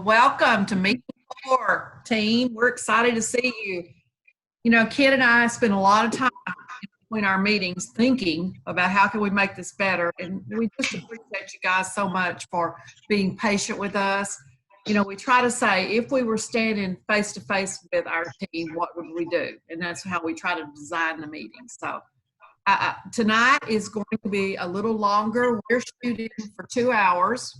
Well, welcome to Meet the Floor, team. We're excited to see you. You know, Kid and I spend a lot of time between our meetings thinking about how can we make this better. And we just appreciate you guys so much for being patient with us. You know, we try to say, if we were standing face to face with our team, what would we do? And that's how we try to design the meeting. So tonight is going to be a little longer. We're shooting for 2 hours.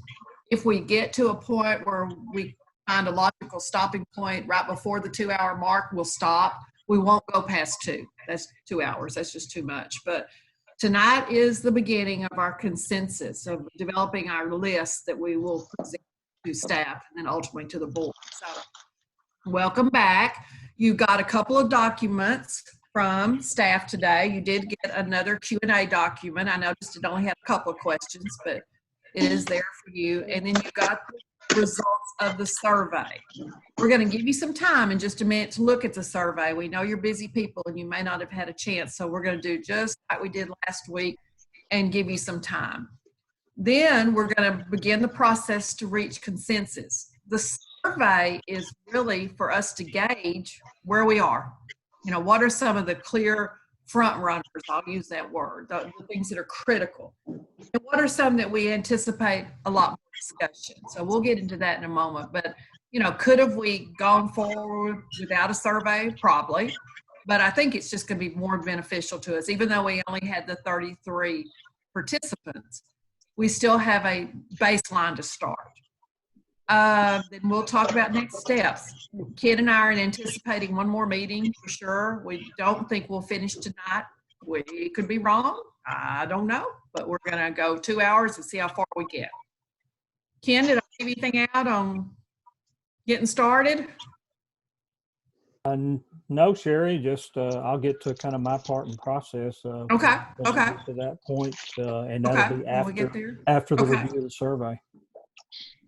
If we get to a point where we find a logical stopping point right before the 2 hour mark, we'll stop. We won't go past 2. That's 2 hours. That's just too much. But tonight is the beginning of our consensus of developing our list that we will present to staff and then ultimately to the board. So welcome back. You got a couple of documents from staff today. You did get another Q&A document. I noticed it only had a couple of questions, but it is there for you. And then you got the results of the survey. We're going to give you some time in just a minute to look at the survey. We know you're busy people and you may not have had a chance, so we're going to do just like we did last week and give you some time. Then we're going to begin the process to reach consensus. The survey is really for us to gauge where we are. You know, what are some of the clear front runners? I'll use that word, the things that are critical. And what are some that we anticipate a lot more discussion? So we'll get into that in a moment. But, you know, could have we gone forward without a survey? Probably. But I think it's just going to be more beneficial to us. Even though we only had the 33 participants, we still have a baseline to start. Then we'll talk about next steps. Kid and I are anticipating one more meeting for sure. We don't think we'll finish tonight. We could be wrong. I don't know, but we're going to go 2 hours and see how far we get. Ken, did I give anything out on getting started? No, Sherry, just I'll get to kind of my part in process. Okay. Get to that point, and that'll be after the review of the survey.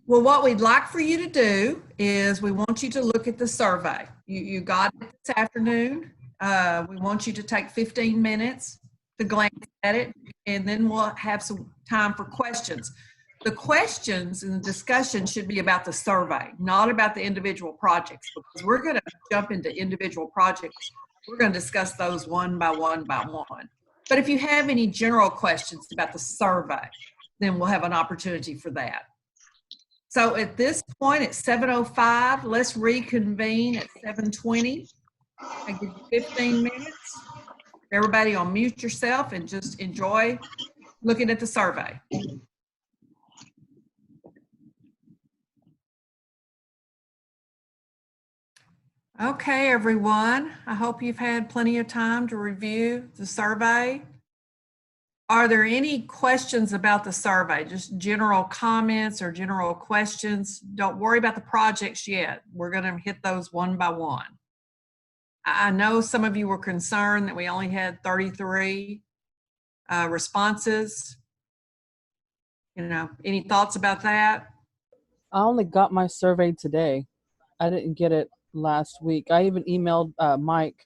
Well, what we'd like for you to do is we want you to look at the survey. You got it this afternoon. We want you to take 15 minutes to glance at it, and then we'll have some time for questions. The questions and the discussion should be about the survey, not about the individual projects, because we're going to jump into individual projects. We're going to discuss those one by one by one. But if you have any general questions about the survey, then we'll have an opportunity for that. So at this point, at 7:05, let's reconvene at 7:20. I give you 15 minutes. Everybody on mute yourself and just enjoy looking at the survey. Okay, everyone. I hope you've had plenty of time to review the survey. Are there any questions about the survey? Just general comments or general questions? Don't worry about the projects yet. We're going to hit those one by one. I know some of you were concerned that we only had 33 responses. You know, any thoughts about that? I only got my survey today. I didn't get it last week. I even emailed Mike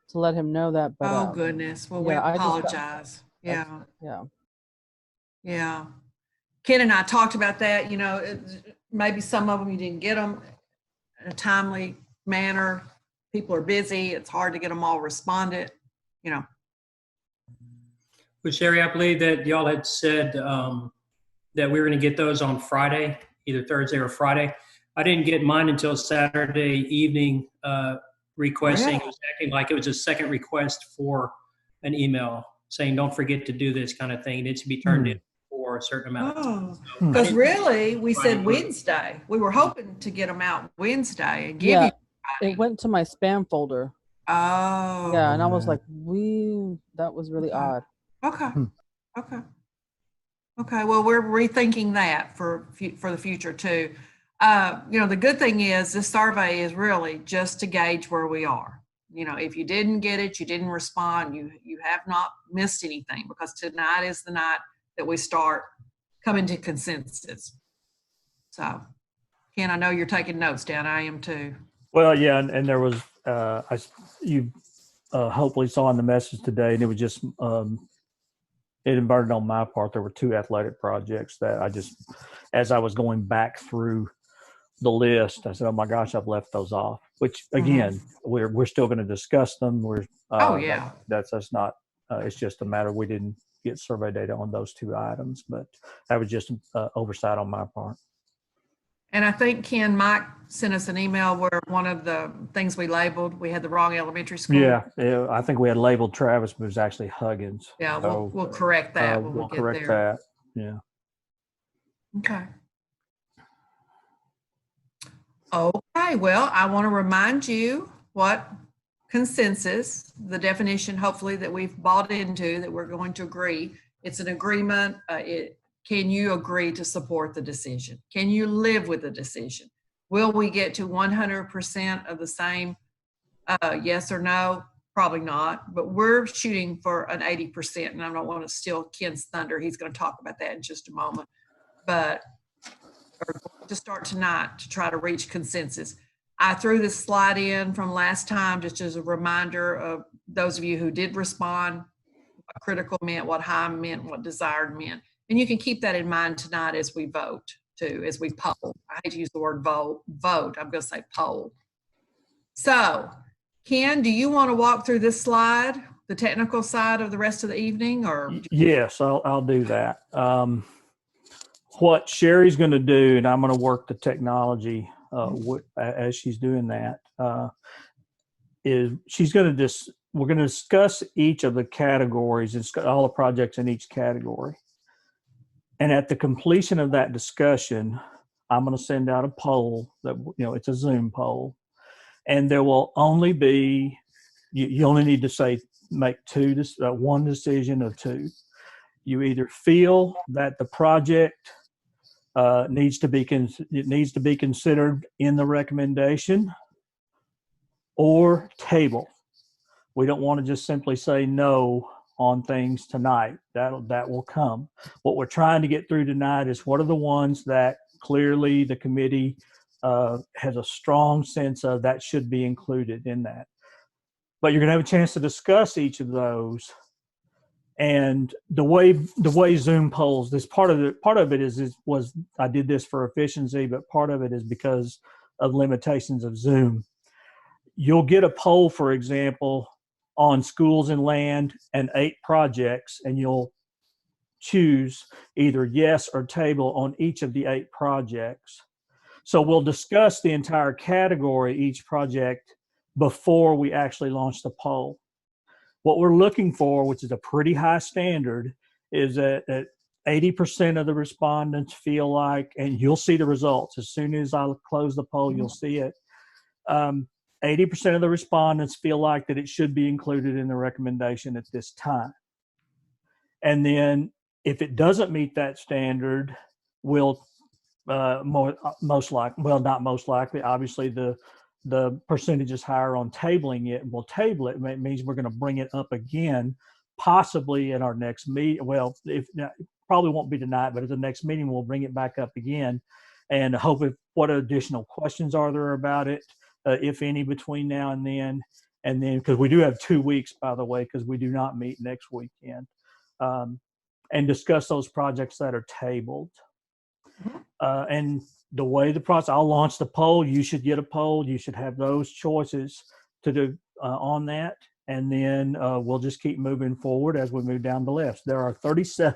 to let him know that. But, oh, goodness. Well, yeah, we apologize. Yeah. Ken and I talked about that. You know, maybe some of them you didn't get them in a timely manner. People are busy. It's hard to get them all responded, you know. Well, Sherry, I believe that y'all had said that we were going to get those on Friday, either Thursday or Friday. I didn't get mine until Saturday evening requesting. It was acting like it was a second request for an email saying, don't forget to do this kind of thing. It needs to be turned in for a certain amount of time. Because really, we said Wednesday. We were hoping to get them out Wednesday and give you Friday. It went to my spam folder. Oh. Yeah, and I was like, that was really odd. Okay. Well, we're rethinking that for the future too. You know, the good thing is this survey is really just to gauge where we are. You know, if you didn't get it, you didn't respond, you have not missed anything, because tonight is the night that we start coming to consensus. So, Ken, I know you're taking notes down. I am too. Well, yeah, and there was, you hopefully saw in the message today, and it was just, it inverted on my part. There were 2 athletic projects that I just, as I was going back through the list, I said, "Oh my gosh, I've left those off." Which again, we're still going to discuss them. Oh, yeah. That's not. It's just a matter we didn't get survey data on those 2 items, but that was just oversight on my part. And I think Mike sent us an email where one of the things we labeled, we had the wrong elementary school. Yeah, I think we had labeled Travis, but it was actually Huggins. Yeah, So, we'll correct that when we we'll get correct there. that. Yeah. Okay. Okay, well, I want to remind you what consensus, the definition hopefully that we've bought into, that we're going to agree. It's an agreement. Can you agree to support the decision? Can you live with the decision? Will we get to 100% of the same yes or no? Probably not, but we're shooting for an 80%, and I don't want to steal Ken's thunder. He's going to talk about that in just a moment. But we're going to start tonight to try to reach consensus. I threw this slide in from last time just as a reminder of those of you who did respond, what critical meant, what high meant, what desired meant. And you can keep that in mind tonight as we vote too, as we poll. I hate to use the word vote. I'm going to say poll. So, Ken, do you want to walk through this slide, the technical side of the rest of the evening, or? Yes, I'll do that. What Sherry's going to do, and I'm going to work the technology as she's doing that, is she's going to we're going to discuss each of the categories and all the projects in each category. And at the completion of that discussion, I'm going to send out a poll that, it's a Zoom poll, and there will only be, you only need to make one decision of 2. You either feel that the project needs to be considered in the recommendation, or table. We don't want to just simply say no on things tonight. That will come. What we're trying to get through tonight is what are the ones that clearly the committee has a strong sense of that should be included in that. But you're going to have a chance to discuss each of those. And the way Zoom polls, this part of it was I did this for efficiency, but part of it is because of limitations of Zoom. You'll get a poll, for example, on schools and land and 8 projects, and you'll choose either yes or table on each of the 8 projects. So we'll discuss the entire category, each project, before we actually launch the poll. What we're looking for, which is a pretty high standard, is that 80% of the respondents feel like, and you'll see the results as soon as I close the poll, you'll see it. 80% of the respondents feel like that it should be included in the recommendation at this time. And then if it doesn't meet that standard, we'll most likely, well, not most likely, obviously the percentage is higher on tabling it, and we'll table it. It means we're going to bring it up again, possibly in our next meeting. Well, probably won't be tonight, but at the next meeting, we'll bring it back up again and hope what additional questions are there about it, if any, between now and then. And then, because we do have 2 weeks, by the way, because we do not meet next weekend, and discuss those projects that are tabled. And the way the process, I'll launch the poll. You should get a poll. You should have those choices to do on that. And then we'll just keep moving forward as we move down the list. There are 37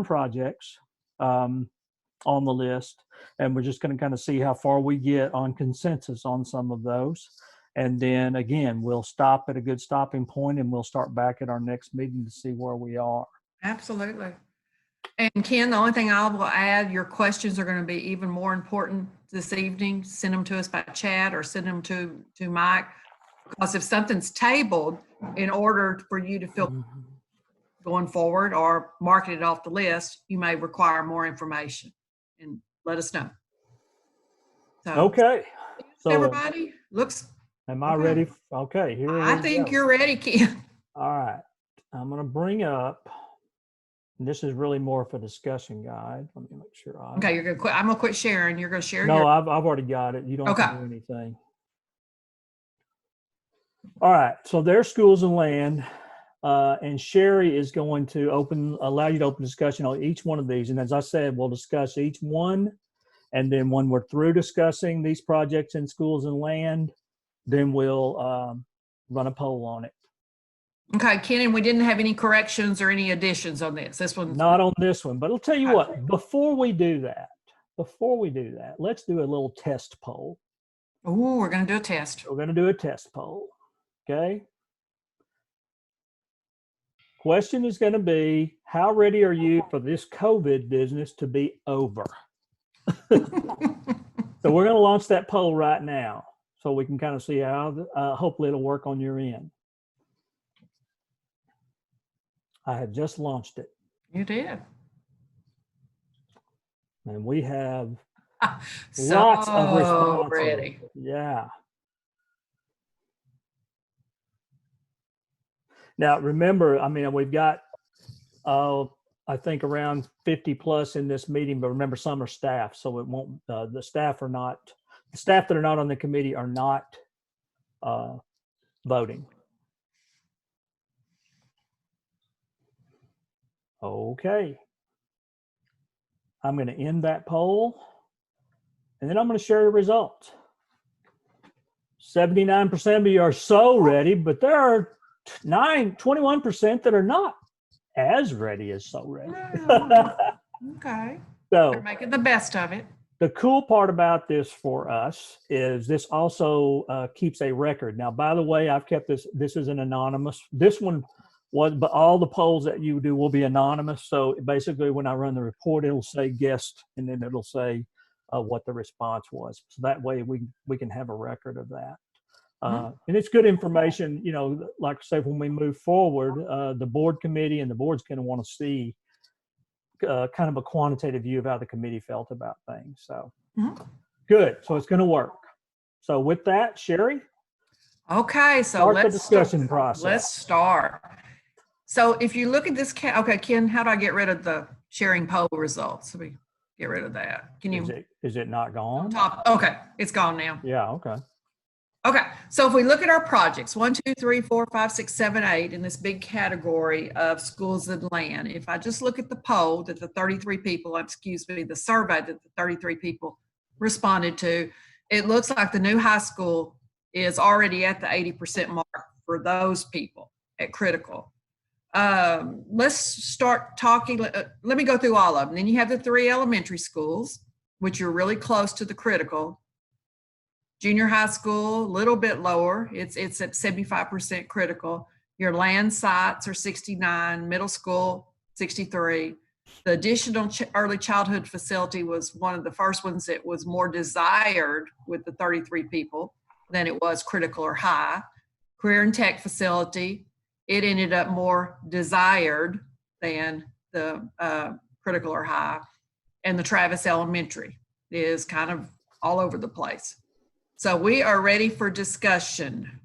projects on the list, and we're just going to kind of see how far we get on consensus on some of those. And then again, we'll stop at a good stopping point, and we'll start back at our next meeting to see where we are. Absolutely. And Ken, the only thing I will add, your questions are going to be even more important this evening. Send them to us by chat or send them to Mike, because if something's tabled, in order for you to feel going forward or marking it off the list, you may require more information, and let us know. So, okay. So everybody looks. Am I ready? Okay. Here I think you're ready, Ken. All right. I'm going to bring up. And this is really more of a discussion guide. Let me make sure. Okay, you're gonna quit. I'm gonna quit sharing. You're gonna share. No, I've already got it. You don't have to do anything. All right. So there's schools and land, and Sherry is going to allow you to open discussion on each one of these. And as I said, we'll discuss each one And then when we're through discussing these projects in schools and land, then we'll run a poll on it. Okay, Ken, and we didn't have any corrections or any additions on this. This one's Not on this one, but I'll tell you what, before we do that, let's do a little test poll. Oh, we're going to do a test. We're going to do a test poll. Okay. Question is going to be, how ready are you for this COVID business to be over? So we're going to launch that poll right now so we can kind of see how, hopefully it'll work on your end. I have just launched it. You did. And we have So lots of responses. ready. Yeah. Now, remember, I mean, we've got, I think around 50 plus in this meeting, but remember some are staff. So it won't, the staff that are not on the committee are not voting. Okay. I'm going to end that poll and then I'm going to share the results. 79% of you are so ready, but there are 21% that are not as ready as so ready. Okay. So We're making the best of it. the cool part about this for us is this also keeps a record. Now, by the way, I've kept this. This is an anonymous. This one was, but all the polls that you do will be anonymous. So basically, when I run the report, it'll say guest, and then it'll say what the response was. So that way, we can have a record of that. And it's good information. You know, like I say, when we move forward, the board committee and the board's going to want to see kind of a quantitative view of how the committee felt about things. So good. So it's going to work. So with that, Sherry. Okay, so Start let's the discussion process. Let's start. So if you look at this, okay, Ken, how do I get rid of the sharing poll results? So we get rid of that. Can you? Is it not gone? Top. Okay, it's gone now. Yeah. Okay. Okay, so if we look at our projects, 1, 2, 3, 4, 5, 6, 7, 8 in this big category of schools and land, if I just look at the poll that the 33 people, the survey that the 33 people responded to, it looks like the new high school is already at the 80% mark for those people at critical. Let's start talking. Let me go through all of them. Then you have the 3 elementary schools, which are really close to the critical. Junior high school, a little bit lower. It's at 75% critical. Your land sites are 69, middle school, 63. The additional early childhood facility was one of the first ones that was more desired with the 33 people than it was critical or high. Career and tech facility, it ended up more desired than the critical or high. And the Travis Elementary is kind of all over the place. So we are ready for discussion.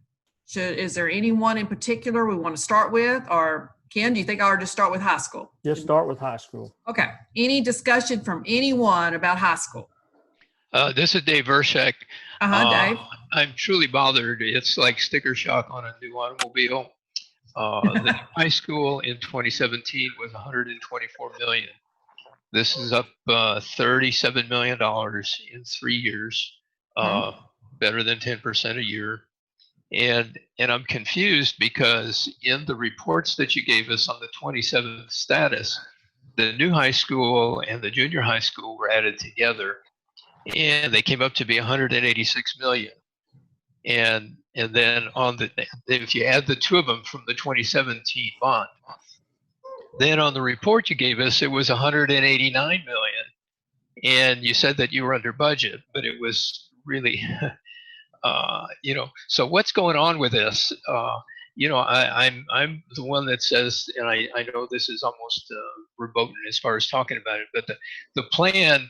Is there anyone in particular we want to start with? Or Ken, do you think I ought to just start with high school? Just start with high school. Okay. Any discussion from anyone about high school? This is Dave Vershek. Dave. I'm truly bothered. It's like sticker shock on a new automobile. The high school in 2017 was 124 million. This is up $37 million in 3 years. Better than 10% a year. And I'm confused because in the reports that you gave us on the 27th status, the new high school and the junior high school were added together and they came up to be 186 million. And then if you add the two of them from the 2017 bond, then on the report you gave us, it was 189 million. And you said that you were under budget, but it was really, so what's going on with this? I'm the one that says, and I know this is almost verboten as far as talking about it, but the plan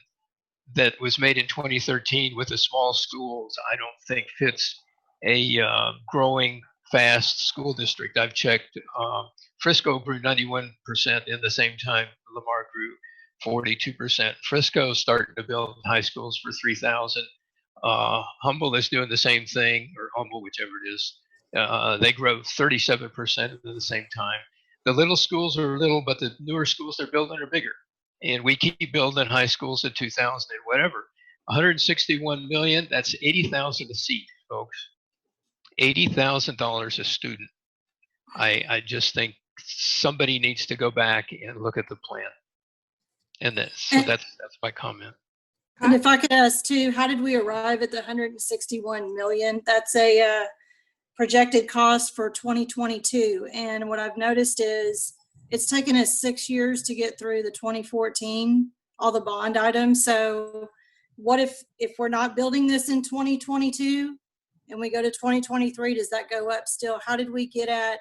that was made in 2013 with the small schools, I don't think fits a growing fast school district. I've checked. Frisco grew 91% in the same time. Lamar grew 42%. Frisco's starting to build high schools for 3,000. Humboldt is doing the same thing, or Humboldt, whichever it is. They grow 37% at the same time. The little schools are little, but the newer schools they're building are bigger. And we keep building high schools at 2,000 and whatever. 161 million, that's 80,000 a seat, folks. $80,000 a student. I just think somebody needs to go back and look at the plan. And that's my comment. And if I could ask too, how did we arrive at the 161 million? That's a projected cost for 2022. And what I've noticed is it's taken us 6 years to get through the 2014, all the bond items. So what if we're not building this in 2022 and we go to 2023, does that go up still? How did we get at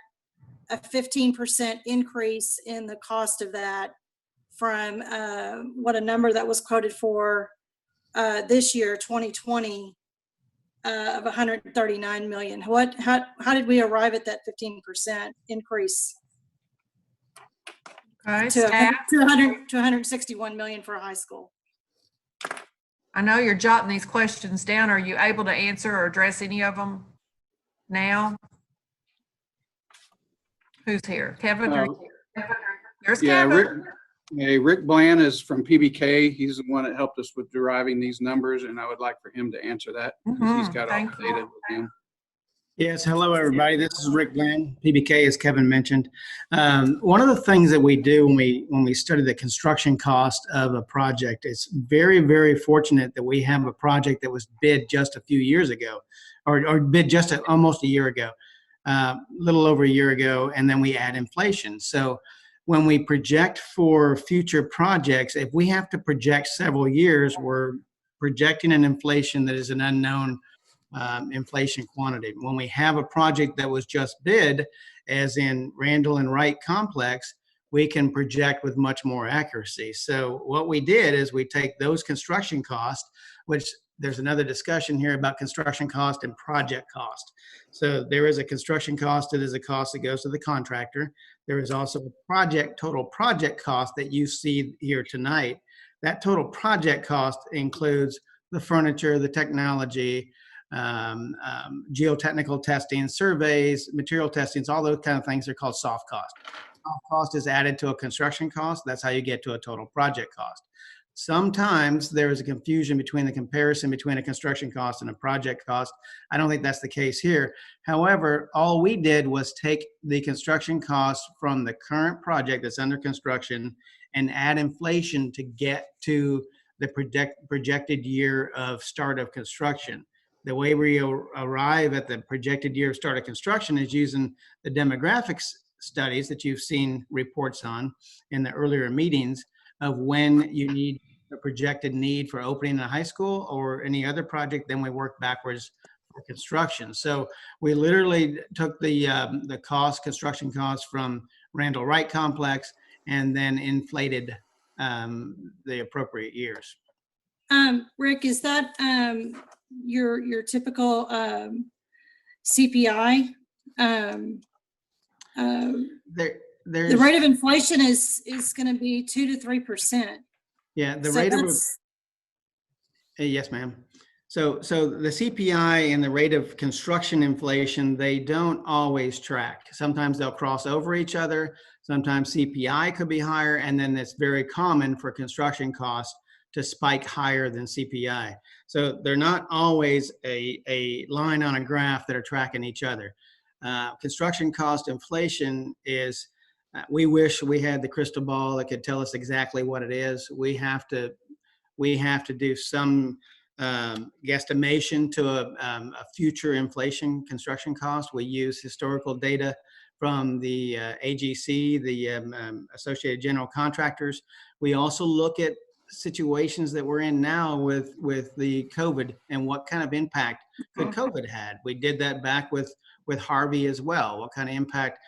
a 15% increase in the cost of that from what a number that was quoted for this year, 2020, of 139 million? How did we arrive at that 15% increase to 161 million for a high school? I know you're jotting these questions down. Are you able to answer or address any of them now? Who's here? Kevin? There's Yeah, Kevin. Rick Bland is from PBK. He's the one that helped us with deriving these numbers, and I would like for him to answer that because he's got all the data with him. Yes, hello everybody. This is Rick Bland, PBK, as Kevin mentioned. One of the things that we do when we study the construction cost of a project, it's very, very fortunate that we have a project that was bid just a few years ago, or bid just almost a year ago, little over a year ago, and then we add inflation. So when we project for future projects, if we have to project several years, we're projecting an inflation that is an unknown inflation quantity. When we have a project that was just bid, as in Randall and Wright Complex, we can project with much more accuracy. So what we did is we take those construction costs, which there's another discussion here about construction cost and project cost. So there is a construction cost that is a cost that goes to the contractor. There is also a total project cost that you see here tonight. That total project cost includes the furniture, the technology, geotechnical testing, surveys, material testings, all those kind of things are called soft cost. Soft cost is added to a construction cost. That's how you get to a total project cost. Sometimes there is a confusion between the comparison between a construction cost and a project cost. I don't think that's the case here. However, all we did was take the construction cost from the current project that's under construction and add inflation to get to the projected year of start of construction. The way we arrive at the projected year of start of construction is using the demographics studies that you've seen reports on in the earlier meetings of when you need a projected need for opening a high school or any other project. Then we work backwards for construction. So we literally took the construction costs from Randall Wright Complex and then inflated the appropriate years. Rick, is that your typical CPI? The rate of inflation is going to be 2 to 3%. Yeah, the rate of yes, ma'am. So the CPI and the rate of construction inflation, they don't always track. Sometimes they'll cross over each other. Sometimes CPI could be higher, and then it's very common for construction costs to spike higher than CPI. So they're not always a line on a graph that are tracking each other. Construction cost inflation is, we wish we had the crystal ball that could tell us exactly what it is. We have to do some guesstimation to a future inflation construction cost. We use historical data from the AGC, the Associated General Contractors. We also look at situations that we're in now with the COVID and what kind of impact could COVID had. We did that back with Harvey as well. What kind of impact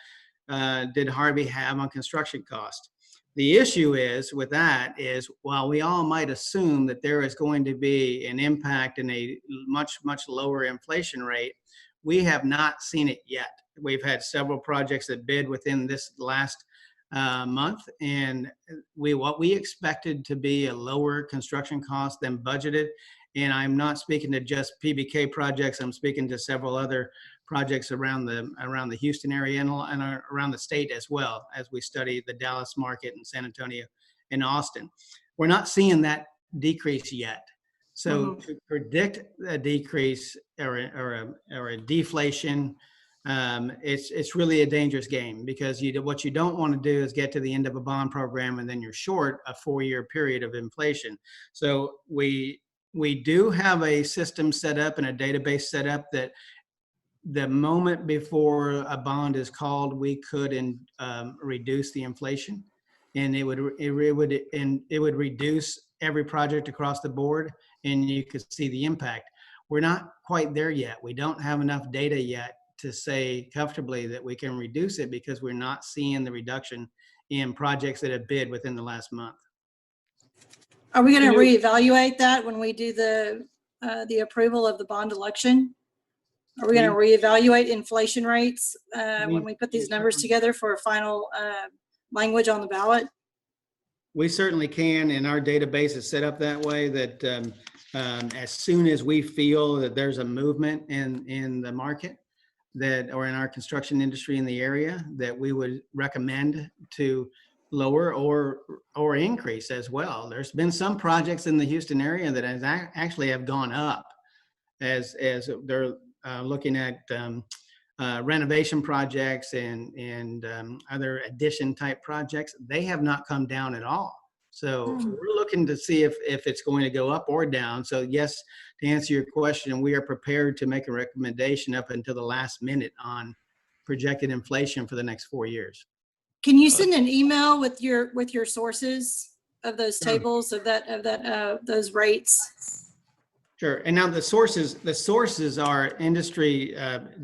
did Harvey have on construction cost? The issue is with that is, while we all might assume that there is going to be an impact in a much, much lower inflation rate, we have not seen it yet. We've had several projects that bid within this last month, and what we expected to be a lower construction cost than budgeted. And I'm not speaking to just PBK projects. I'm speaking to several other projects around the Houston area and around the state as well, as we study the Dallas market and San Antonio and Austin. We're not seeing that decrease yet. So to predict a decrease or a deflation, it's really a dangerous game, because what you don't want to do is get to the end of a bond program and then you're short a 4-year period of inflation. So we do have a system set up and a database set up that the moment before a bond is called, we could reduce the inflation, and it would reduce every project across the board, and you could see the impact. We're not quite there yet. We don't have enough data yet to say comfortably that we can reduce it, because we're not seeing the reduction in projects that have bid within the last month. Are we going to reevaluate that when we do the approval of the bond election? Are we going to reevaluate inflation rates when we put these numbers together for a final language on the ballot? We certainly can, and our database is set up that way that as soon as we feel that there's a movement in the market or in our construction industry in the area, that we would recommend to lower or increase as well. There's been some projects in the Houston area that actually have gone up as they're looking at renovation projects and other addition type projects. They have not come down at all. So we're looking to see if it's going to go up or down. So yes, to answer your question, we are prepared to make a recommendation up until the last minute on projected inflation for the next 4 years. Can you send an email with your sources of those tables of those rates? Sure. And now the sources are industry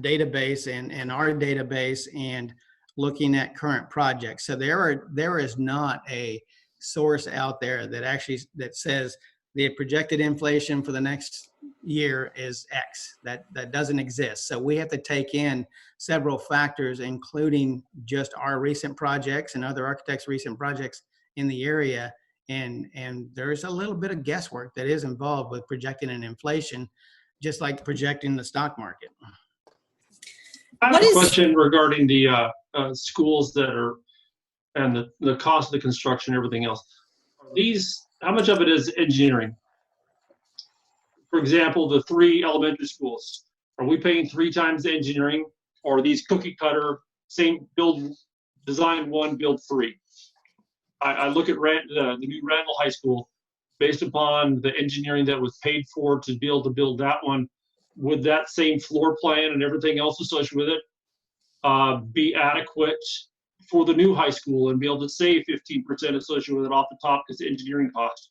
database and our database and looking at current projects. So there is not a source out there that says the projected inflation for the next year is X. That doesn't exist. So we have to take in several factors, including just our recent projects and other architects' recent projects in the area. And there's a little bit of guesswork that is involved with projecting an inflation, just like projecting the stock market. I have a question regarding the schools that are, and the cost of the construction, everything else. How much of it is engineering? For example, the 3 elementary schools, are we paying 3 times the engineering, or are these cookie cutter, same build, design 1, build 3? I look at the new Randall High School, based upon the engineering that was paid for to be able to build that one. Would that same floor plan and everything else associated with it be adequate for the new high school and be able to save 15% associated with it off the top because of engineering costs?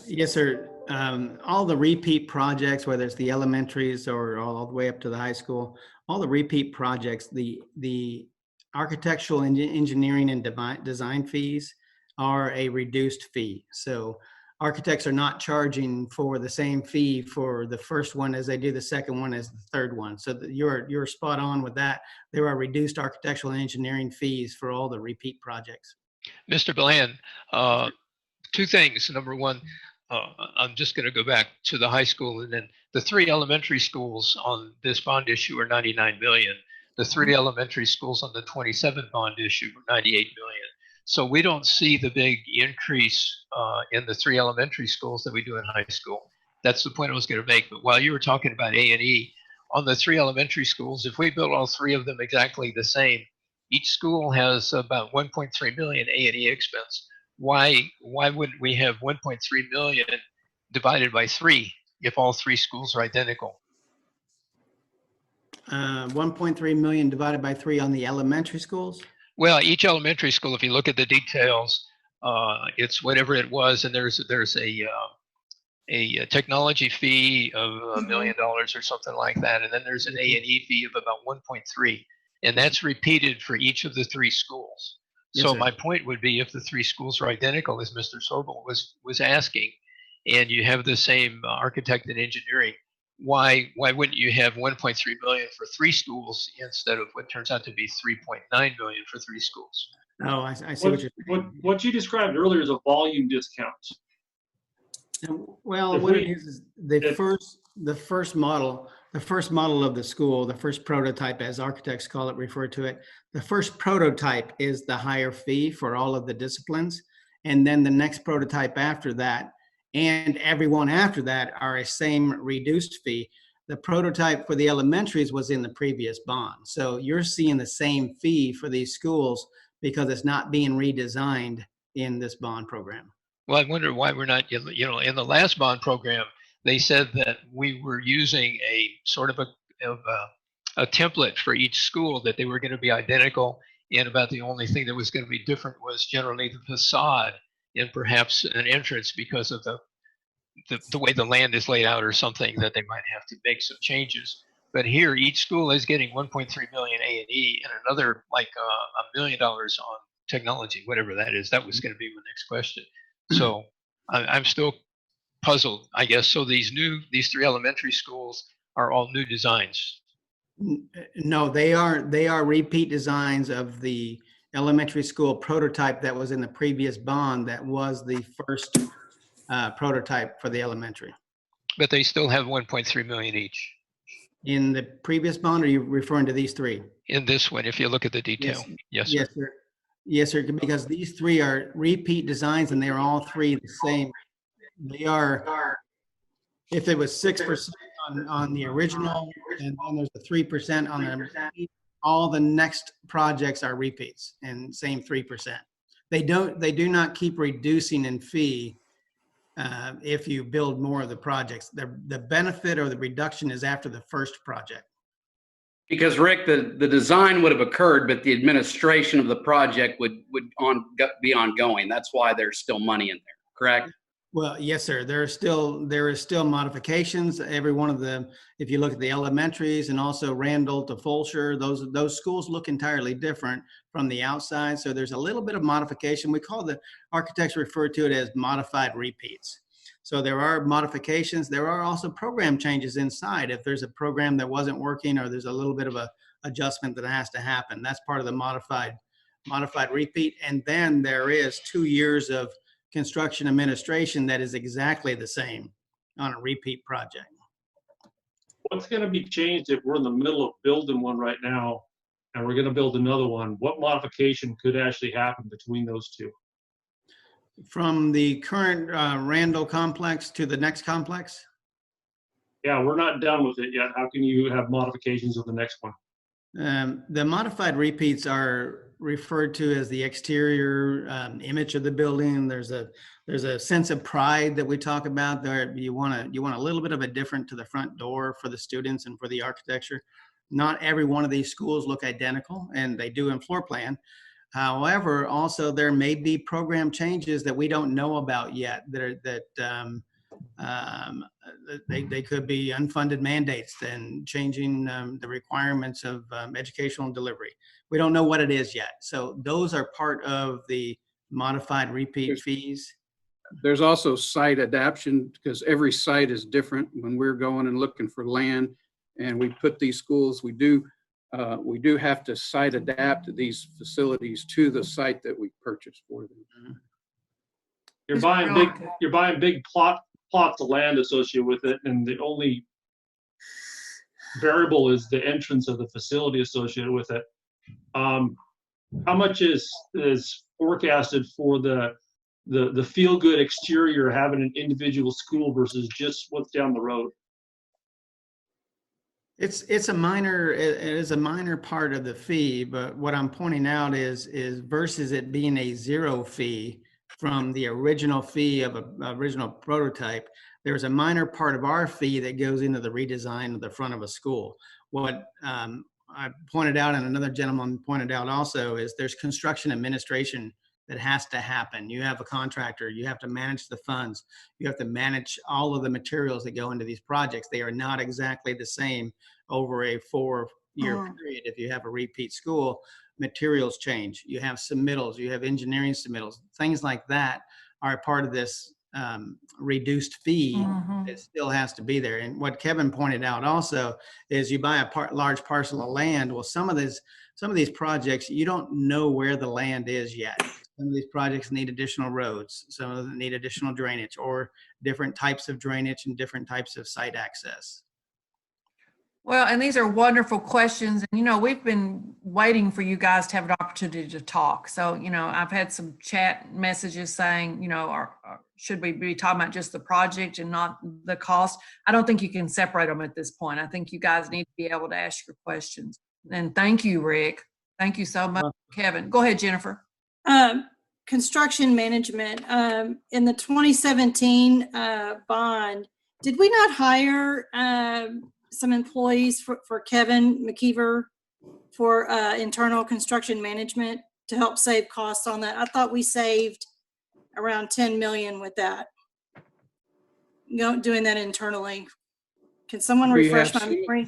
Yes, sir. All the repeat projects, whether it's the elementaries or all the way up to the high school, all the repeat projects, the architectural engineering and design fees are a reduced fee. So architects are not charging for the same fee for the first one as they do the second one as the third one. So you're spot on with that. There are reduced architectural and engineering fees for all the repeat projects. Mr. Bland, 2 things. Number one, I'm just going to go back to the high school, and then the 3 elementary schools on this bond issue are $99 million. The 3 elementary schools on the 27 bond issue were $98 million. So we don't see the big increase in the 3 elementary schools that we do in high school. That's the point I was going to make. But while you were talking about A&E, on the 3 elementary schools, if we build all 3 of them exactly the same, each school has about 1.3 million A&E expense. Why wouldn't we have 1.3 million divided by 3 if all 3 schools are identical? 1.3 million divided by 3 on the elementary schools? Well, each elementary school, if you look at the details, it's whatever it was, and there's a technology fee of $1 million or something like that, and then there's an A&E fee of about 1.3, and that's repeated for each of the 3 schools. Yes, so sir. My point would be, if the 3 schools are identical, as Mr. Sobel was asking, and you have the same architect and engineering, why wouldn't you have 1.3 million for 3 schools instead of what turns out to be 3.9 million for 3 schools? Oh, I see what you're saying. What you described earlier is a volume discount. Well, what it is the first model of the school, the first prototype, as architects call it, refer to it. The first prototype is the higher fee for all of the disciplines, and then the next prototype after that and everyone after that are a same reduced fee. The prototype for the elementaries was in the previous bond. So you're seeing the same fee for these schools because it's not being redesigned in this bond program. Well, I wonder why we're not, in the last bond program, they said that we were using a sort of a template for each school, that they were going to be identical, and about the only thing that was going to be different was generally the facade and perhaps an entrance because of the way the land is laid out or something, that they might have to make some changes. But here, each school is getting 1.3 million A&E and another like $1 million on technology, whatever that is. That was going to be my next question. So I'm still puzzled, I guess. So these 3 elementary schools are all new designs. No, they are repeat designs of the elementary school prototype that was in the previous bond. That was the first prototype for the elementary. But they still have 1.3 million each. In the previous bond, or are you referring to these 3? In this one, if you look at the detail. Yes, sir. Yes, sir. Yes, sir, because these 3 are repeat designs and they're all 3 the same. They are, if it was 6% on the original and then there's a 3% on the, all the next projects are repeats and same 3%. They do not keep reducing in fee if you build more of the projects. The benefit or the reduction is after the first project. Because Rick, the design would have occurred, but the administration of the project would be ongoing. That's why there's still money in there, correct? Well, yes, sir. There is still modifications. Every one of them, if you look at the elementaries and also Randall to Fulshire, those schools look entirely different from the outside. So there's a little bit of modification. We call the architects refer to it as modified repeats. So there are modifications. There are also program changes inside. If there's a program that wasn't working or there's a little bit of a adjustment that has to happen, that's part of the modified repeat. And then there is 2 years of construction administration that is exactly the same on a repeat project. What's going to be changed if we're in the middle of building one right now and we're going to build another one? What modification could actually happen between those 2? From the current Randall complex to the next complex? Yeah, we're not done with it yet. How can you have modifications of the next one? The modified repeats are referred to as the exterior image of the building. There's a sense of pride that we talk about there. You want a little bit of a different to the front door for the students and for the architecture. Not every one of these schools look identical, and they do in floor plan. However, also there may be program changes that we don't know about yet they could be unfunded mandates and changing the requirements of educational delivery. We don't know what it is yet. So those are part of the modified repeat fees. There's also site adaptation because every site is different. When we're going and looking for land and we put these schools, we do have to site adapt these facilities to the site that we purchased for them. You're buying big plots of land associated with it, and the only variable is the entrance of the facility associated with it. How much is forecasted for the feel good exterior having an individual school versus just what's down the road? It is a minor part of the fee, but what I'm pointing out is versus it being a zero fee from the original fee of an original prototype, there's a minor part of our fee that goes into the redesign of the front of a school. What I pointed out, and another gentleman pointed out also, is there's construction administration that has to happen. You have a contractor, you have to manage the funds, you have to manage all of the materials that go into these projects. They are not exactly the same over a 4-year period. If you have a repeat school, materials change. You have submittals, you have engineering submittals, things like that are part of this reduced fee that still has to be there. And what Kevin pointed out also is you buy a large parcel of land. Well, some of these projects, you don't know where the land is yet. Some of these projects need additional roads. Some of them need additional drainage or different types of drainage and different types of site access. Well, and these are wonderful questions. And, you know, we've been waiting for you guys to have an opportunity to talk. So, you know, I've had some chat messages saying, you know, should we be talking about just the project and not the cost? I don't think you can separate them at this point. I think you guys need to be able to ask your questions. And thank you, Rick. Thank you so much, Kevin. Go ahead, Jennifer. Construction management, in the 2017 bond, did we not hire some employees for Kevin McKeever for internal construction management to help save costs on that? I thought we saved around 10 million with that. Doing that internally. Can someone refresh my memory?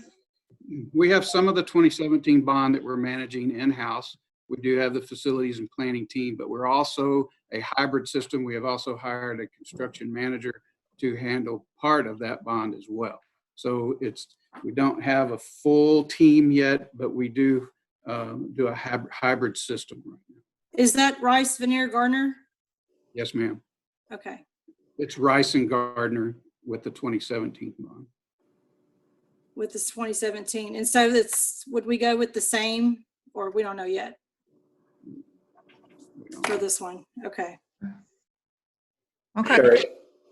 We have some of the 2017 bond that we're managing in-house. We do have the facilities and planning team, but we're also a hybrid system. We have also hired a construction manager to handle part of that bond as well. So we don't have a full team yet, but we do do a hybrid system right now. Is that Rice, Veneer, Gardner? Yes, ma'am. Okay. It's Rice and Gardner with the 2017 bond. With this 2017. And so would we go with the same, or we don't know yet? For this one. Okay. Okay.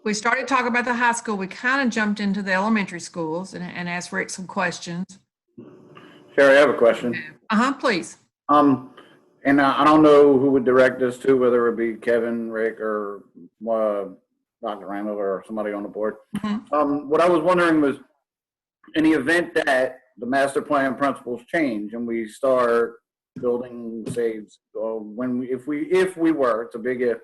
We started talking about the high school. We kind of jumped into the elementary schools and asked Rick some questions. Sherry, I have a question. Please. And I don't know who would direct this to, whether it be Kevin, Rick, or Dr. Randall, or somebody on the board. What I was wondering was, in the event that the master plan principles change and we start building, say, if we were, it's a big if,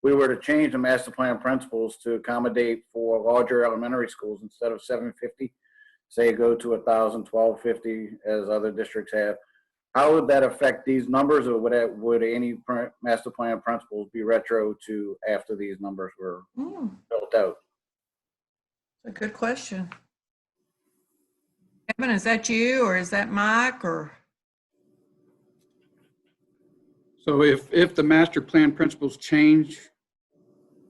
we were to change the master plan principles to accommodate for larger elementary schools instead of 750, say go to 1,000, 1,250 as other districts have, how would that affect these numbers, or would any master plan principles be retro to after these numbers were built out? That's a good question. Kevin, is that you, or is that Mike, or? So if the master plan principles change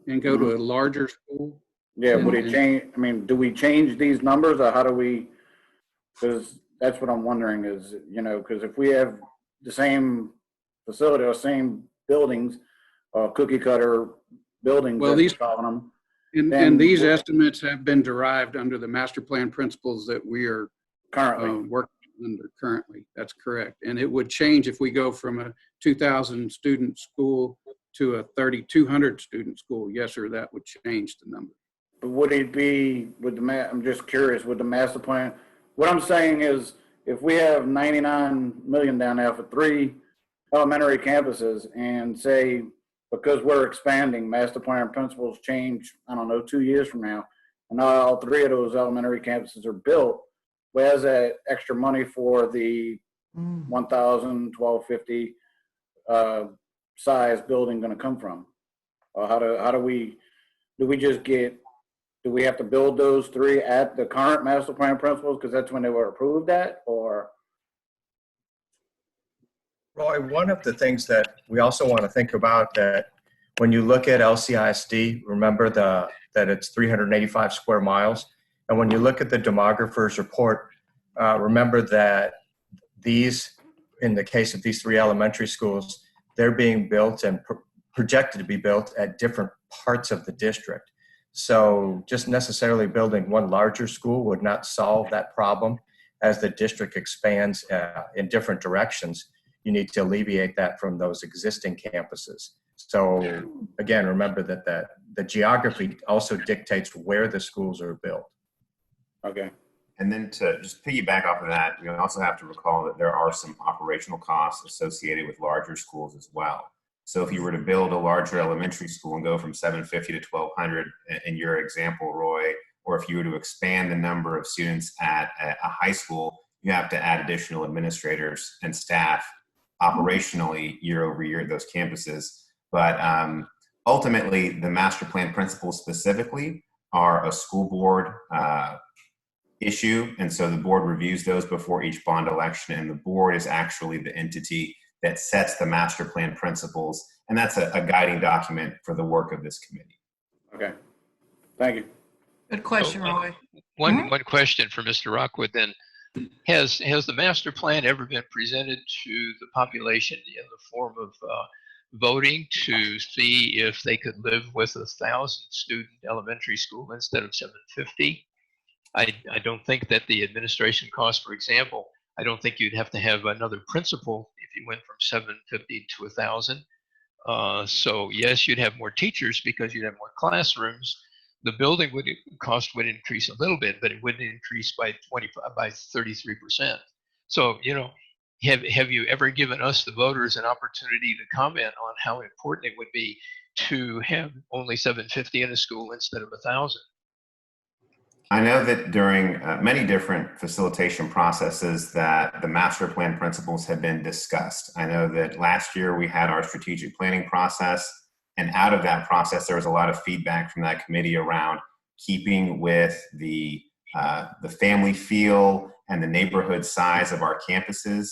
and go to a larger school? Yeah, would it change? I mean, do we change these numbers, or how do we, because that's what I'm wondering is, you know, because if we have the same facility or same buildings, cookie cutter buildings, well, and these estimates have been derived under the master plan principles that we are currently working under currently. That's correct. And it would change if we go from a 2,000 student school to a 3,200 student school. Yes, sir, that would change the number. But would it be with I'm just curious, with the master plan, what I'm saying is, if we have 99 million down there for 3 elementary campuses, and say, because we're expanding, master plan principles change, I don't know, 2 years from now, and all 3 of those elementary campuses are built, where's that extra money for the 1,000, 1,250 size building going to come from? Or do we have to build those 3 at the current master plan principles because that's when they were approved at, or? Roy, one of the things that we also want to think about, that when you look at LCISD, remember that it's 385 square miles. And when you look at the demographer's report, remember that these, in the case of these 3 elementary schools, they're being built and projected to be built at different parts of the district. So just necessarily building one larger school would not solve that problem. As the district expands in different directions, you need to alleviate that from those existing campuses. So again, remember that the geography also dictates where the schools are built. Okay. And then to just piggyback off of that, we also have to recall that there are some operational costs associated with larger schools as well. So if you were to build a larger elementary school and go from 750 to 1,200 in your example, Roy, or if you were to expand the number of students at a high school, you have to add additional administrators and staff operationally year over year at those campuses. But ultimately, the master plan principles specifically are a school board issue. And so the board reviews those before each bond election, and the board is actually the entity that sets the master plan principles. And that's a guiding document for the work of this committee. Okay. Thank you. Good question, Roy. One question for Mr. Rockwood then. Has the master plan ever been presented to the population in the form of voting to see if they could live with 1,000 student elementary school instead of 750? I don't think that the administration cost, for example, I don't think you'd have to have another principal if you went from 750 to 1,000. So yes, you'd have more teachers because you'd have more classrooms. The building cost would increase a little bit, but it wouldn't increase by 33%. So, you know, have you ever given us, the voters, an opportunity to comment on how important it would be to have only 750 in a school instead of 1,000? I know that during many different facilitation processes that the master plan principles have been discussed. I know that last year we had our strategic planning process, and out of that process, there was a lot of feedback from that committee around keeping with the family feel and the neighborhood size of our campuses.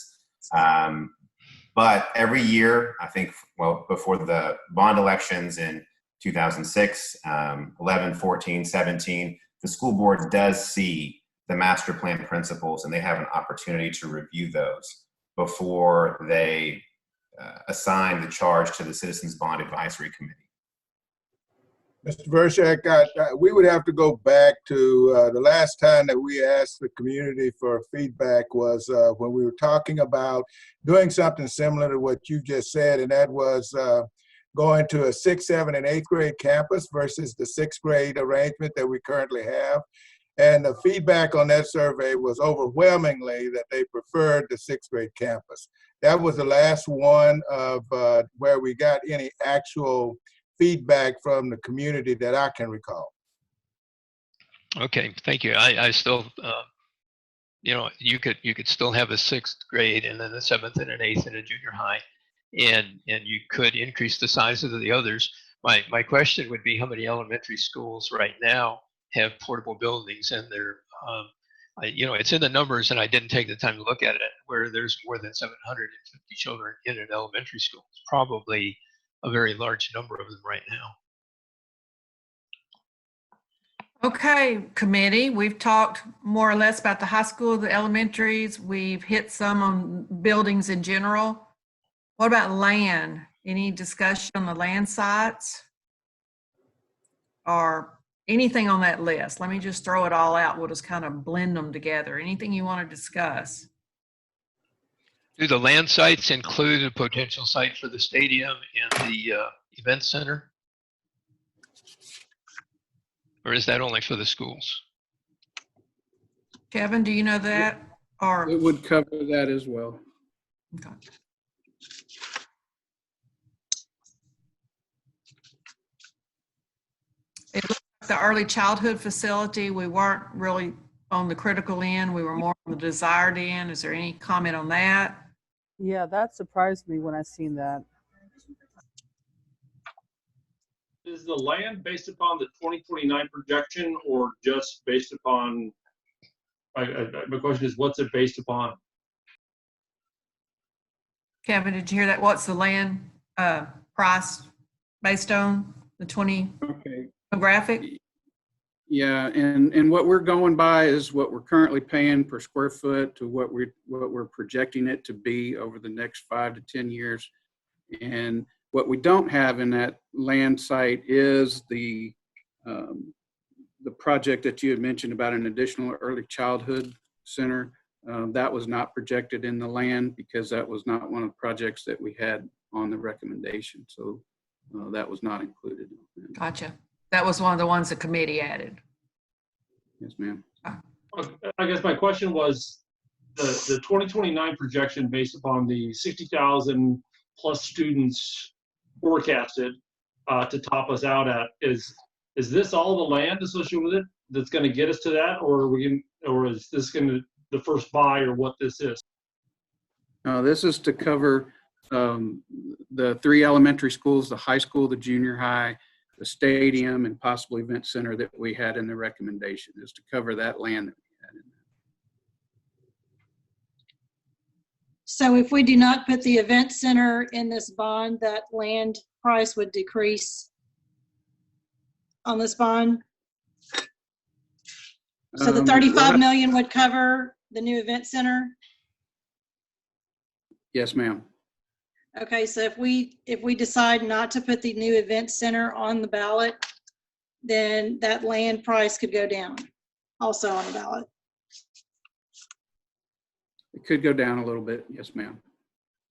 But every year, I think, well, before the bond elections in 2006, 11, 14, 17, the school board does see the master plan principles, and they have an opportunity to review those before they assign the charge to the Citizens Bond Advisory Committee. Mr. Vershak, we would have to go back to the last time that we asked the community for feedback was when we were talking about doing something similar to what you just said, and that was going to a 6th, 7th, and 8th grade campus versus the 6th grade arrangement that we currently have. And the feedback on that survey was overwhelmingly that they preferred the 6th grade campus. That was the last one of where we got any actual feedback from the community that I can recall. Okay, thank you. I still, you know, you could still have a 6th grade and then a 7th and an 8th and a junior high, and you could increase the size of the others. My question would be, how many elementary schools right now have portable buildings? And they're, you know, it's in the numbers, and I didn't take the time to look at it, where there's more than 750 children in an elementary school. It's probably a very large number of them right now. Okay, committee, we've talked more or less about the high school, the elementaries. We've hit some on buildings in general. What about land? Any discussion on the land sites or anything on that list? Let me just throw it all out. We'll just kind of blend them together. Anything you want to discuss? Do the land sites include a potential site for the stadium and the event center? Or is that only for the schools? Kevin, do you know that? Or it would cover that as well. okay. It looks like the early childhood facility, we weren't really on the critical end. We were more on the desired end. Is there any comment on that? Yeah, that surprised me when I seen that. Is the land based upon the 2029 projection or just based upon, my question is, what's it based upon? Kevin, did you hear that? What's the land price based on the 20 demographic? Yeah, and what we're going by is what we're currently paying per square foot to what we're projecting it to be over the next 5 to 10 years. And what we don't have in that land site is the project that you had mentioned about an additional early childhood center. That was not projected in the land because that was not one of the projects that we had on the recommendation. So that was not included. Gotcha. That was one of the ones the committee added. Yes, ma'am. I guess my question was the 2029 projection based upon the 60,000 plus students forecasted to top us out at, is this all the land associated with it that's going to get us to that, or is this going to the first buy, or what this is? This is to cover the 3 elementary schools, the high school, the junior high, the stadium, and possible event center that we had in the recommendation, is to cover that land that we had in there. So if we do not put the event center in this bond, that land price would decrease on this bond? So the 35 million would cover the new event center? Yes, ma'am. Okay, so if we decide not to put the new event center on the ballot, then that land price could go down also on the ballot. It could go down a little bit. Yes, ma'am.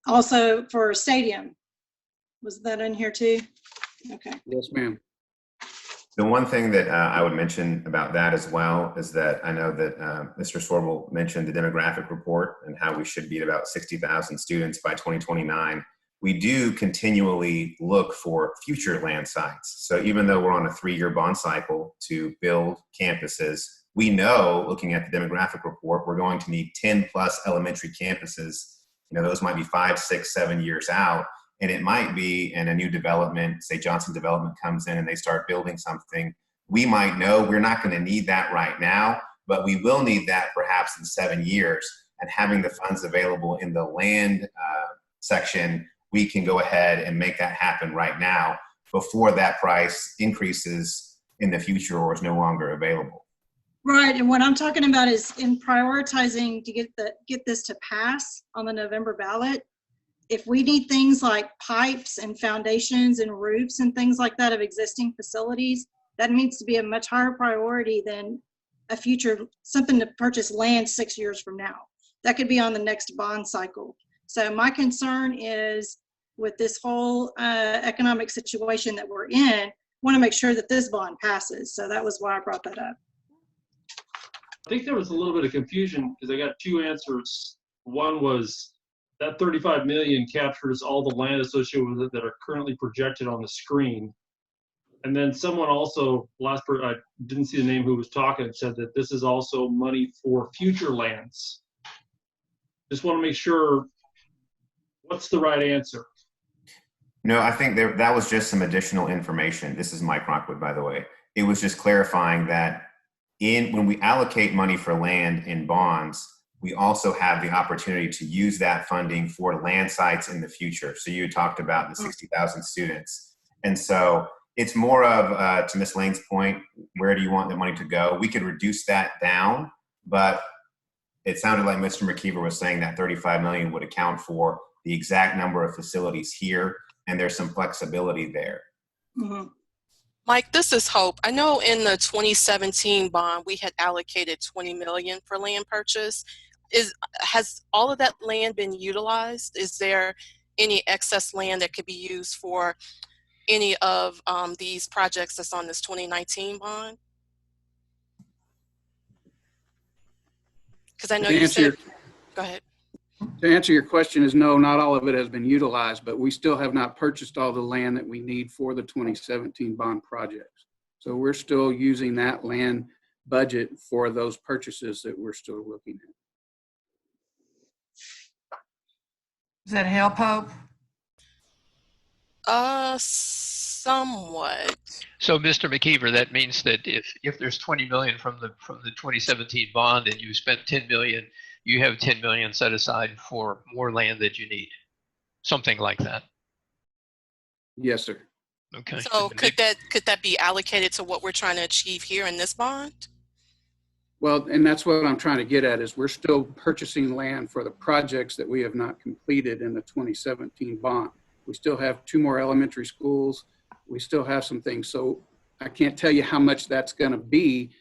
Also for a stadium, was that in here too? Okay. Yes, ma'am. The one thing that I would mention about that as well is that I know that Mr. Sorbel mentioned the demographic report and how we should be at about 60,000 students by 2029. We do continually look for future land sites. So even though we're on a 3-year bond cycle to build campuses, we know, looking at the demographic report, we're going to need 10 plus elementary campuses. You know, those might be 5, 6, 7 years out. And it might be in a new development, say Johnson Development comes in and they start building something. We might know we're not going to need that right now, but we will need that perhaps in 7 years. And having the funds available in the land section, we can go ahead and make that happen right now before that price increases in the future or is no longer available. Right, and what I'm talking about is in prioritizing to get this to pass on the November ballot. If we need things like pipes and foundations and roofs and things like that of existing facilities, that needs to be a much higher priority than a future, something to purchase land 6 years from now. That could be on the next bond cycle. So my concern is with this whole economic situation that we're in, want to make sure that this bond passes. So that was why I brought that up. I think there was a little bit of confusion because I got 2 answers. One was that 35 million captures all the land associated with it that are currently projected on the screen. And then someone also, last person, I didn't see the name who was talking, said that this is also money for future lands. Just want to make sure, what's the right answer? No, I think that was just some additional information. This is Mike Rockwood, by the way. It was just clarifying that when we allocate money for land in bonds, we also have the opportunity to use that funding for land sites in the future. So you talked about the 60,000 students. And so it's more of, to Ms. Lane's point, where do you want the money to go? We could reduce that down, but it sounded like Mr. McKeever was saying that 35 million would account for the exact number of facilities here, and there's some flexibility there. Mm-hmm. Mike, this is Hope. I know in the 2017 bond, we had allocated 20 million for land purchase. Has all of that land been utilized? Is there any excess land that could be used for any of these projects that's on this 2019 bond? Because I know you said, go ahead. To answer your question is no, not all of it has been utilized, but we still have not purchased all the land that we need for the 2017 bond projects. So we're still using that land budget for those purchases that we're still looking at. Does that help, Hope? Somewhat. So, Mr. McKeever, that means that if there's 20 million from the 2017 bond and you spent 10 million, you have 10 million set aside for more land that you need, something like that. Yes, sir. Okay. So could that be allocated to what we're trying to achieve here in this bond? Well, and that's what I'm trying to get at is we're still purchasing land for the projects that we have not completed in the 2017 bond. We still have 2 more elementary schools. We still have some things. So I can't tell you how much that's going to be.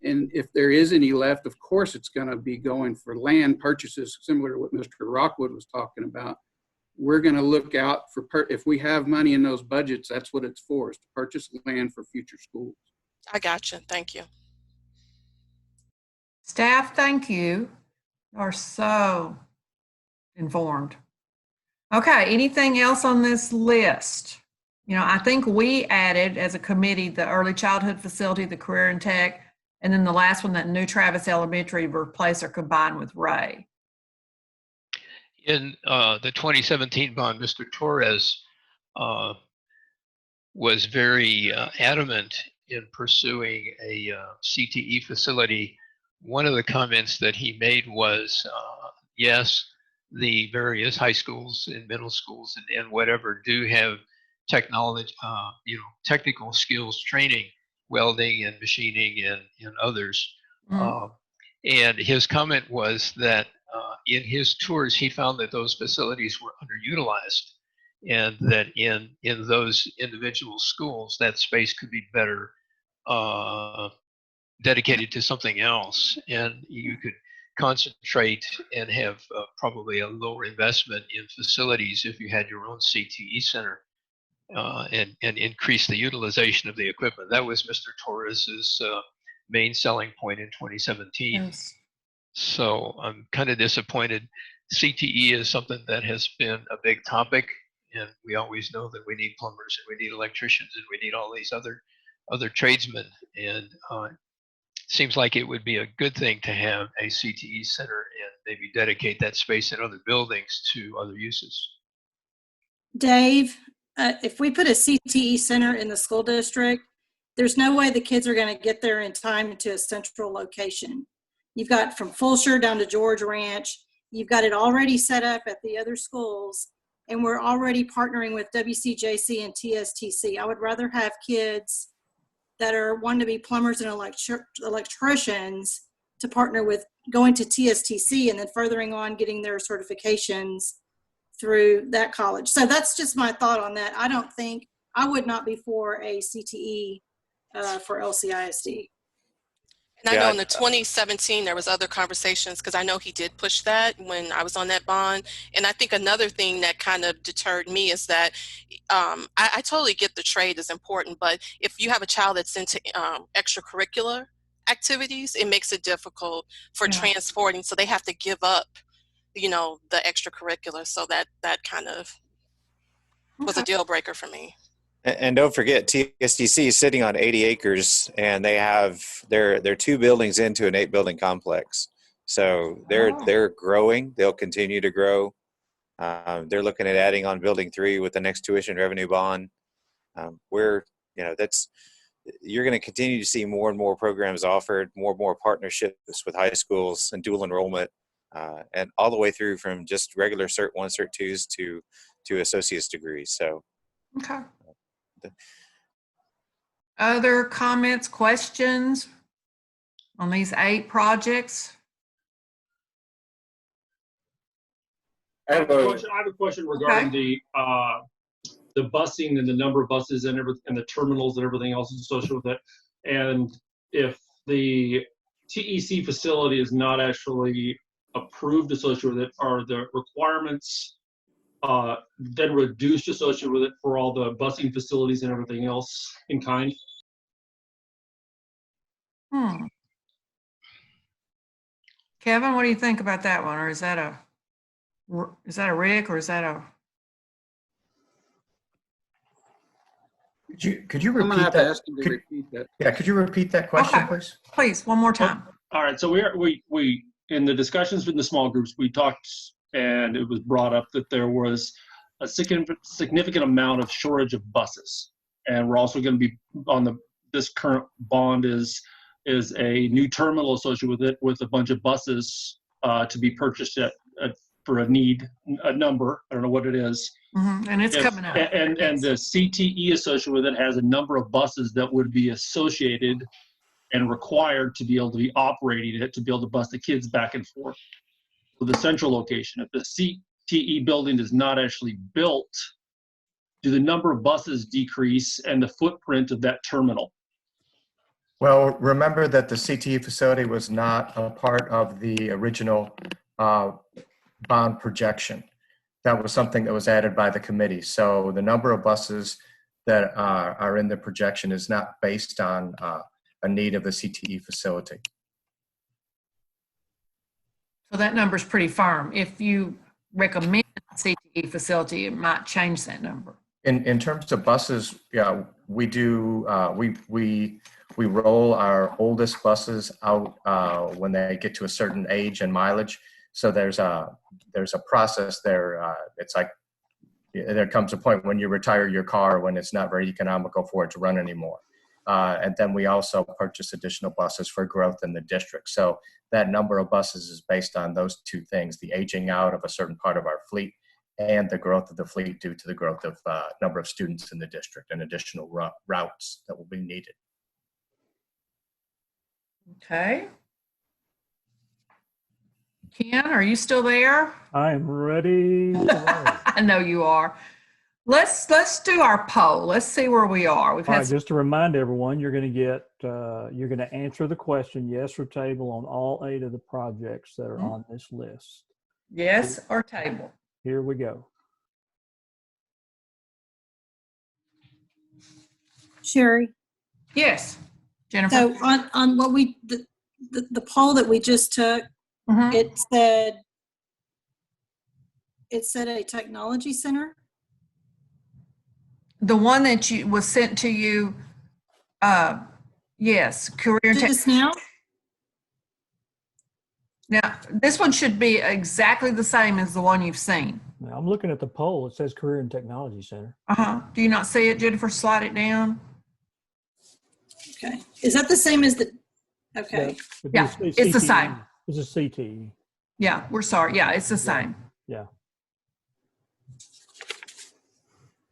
And if there is any left, of course, it's going to be going for land purchases, similar to what Mr. Rockwood was talking about. We're going to look out for, if we have money in those budgets, that's what it's for, is to purchase land for future schools. I got you. Thank you. Staff, thank you. You are so informed. Okay, anything else on this list? You know, I think we added as a committee the early childhood facility, the career and tech, and then the last one, that new Travis Elementary, replace or combine with Ray. In the 2017 bond, Mr. Torres was very adamant in pursuing a CTE facility. One of the comments that he made was, yes, the various high schools and middle schools and whatever do have technology, technical skills training, welding and machining and others. And his comment was that in his tours, he found that those facilities were underutilized, and that in those individual schools, that space could be better dedicated to something else, and you could concentrate and have probably a lower investment in facilities if you had your own CTE center, and increase the utilization of the equipment. That was Mr. Torres's main selling point in 2017. Yes. So I'm kind of disappointed. CTE is something that has been a big topic, and we always know that we need plumbers and we need electricians and we need all these other tradesmen. And seems like it would be a good thing to have a CTE center and maybe dedicate that space in other buildings to other uses. Dave, if we put a CTE center in the school district, there's no way the kids are going to get there in time to a central location. You've got from Fulshire down to George Ranch. You've got it already set up at the other schools, and we're already partnering with WCJC and TSTC. I would rather have kids that are wanting to be plumbers and electricians to partner with going to TSTC and then furthering on getting their certifications through that college. So that's just my thought on that. I would not be for a CTE for LCISD. And I know in the 2017, there was other conversations, because I know he did push that when I was on that bond. And I think another thing that kind of deterred me is that I totally get the trade is important, but if you have a child that's into extracurricular activities, it makes it difficult for transporting. So they have to give up, the extracurricular. So that kind of was a deal breaker for me. And don't forget, TSDC is sitting on 80 acres, and they have they're 2 buildings into an 8-building complex. So they're growing. They'll continue to grow. They're looking at adding on building 3 with the next tuition revenue bond. You're going to continue to see more and more programs offered, more and more partnerships with high schools and dual enrollment, and all the way through from just regular Cert 1, Cert 2s to associate's degrees. So. Okay. Other comments, questions on these 8 projects? I have a question regarding the busing and the number of buses and the terminals and everything else associated with it. And if the TEC facility is not actually approved associated with it, are the requirements then reduced associated with it for all the busing facilities and everything else in kind? Kevin, what do you think about that one? Or is that a Rick, or is that a? Could you repeat that? I'm gonna have to ask him to repeat that. Yeah, could you repeat that question, please? Please, one more time. All right. So we in the discussions with the small groups, we talked, and it was brought up that there was a significant amount of shortage of buses, and we're also going to be on this current bond is a new terminal associated with it, with a bunch of buses to be purchased for a number. I don't know what it is. And it's coming up. And the CTE associated with it has a number of buses that would be associated and required to be able to be operating it, to be able to bus the kids back and forth to the central location. If the CTE building is not actually built, do the number of buses decrease and the footprint of that terminal? Well, remember that the CTE facility was not a part of the original bond projection. That was something that was added by the committee. So the number of buses that are in the projection is not based on a need of the CTE facility. So that number's pretty firm. If you recommend a CTE facility, it might change that number. In terms of buses, yeah, we do. We roll our oldest buses out when they get to a certain age and mileage. So there's a process there. It's like there comes a point when you retire your car when it's not very economical for it to run anymore. And then we also purchase additional buses for growth in the district. So that number of buses is based on those 2 things: the aging out of a certain part of our fleet and the growth of the fleet due to the growth of number of students in the district and additional routes that will be needed. Okay. Ken, are you still there? I am ready. I know you are. Let's do our poll. Let's see where we are. We've All had right, just to remind everyone, you're going to get, you're going to answer the question yes or table on all 8 of the projects that are on this list. yes or table. Here we go. Sherry. Yes, Jennifer. So on what the poll that we just took, it said a technology center. The one that was sent to you, yes, career Just now? Now, this one should be exactly the same as the one you've seen. Now, I'm looking at the poll. It says Career and Technology Center. Do you not see it, Jennifer? Slide it down. Okay. Is that the same as the, okay. Yeah, it's the same. It's a CTE. Yeah, we're sorry. Yeah, it's the same. Yeah.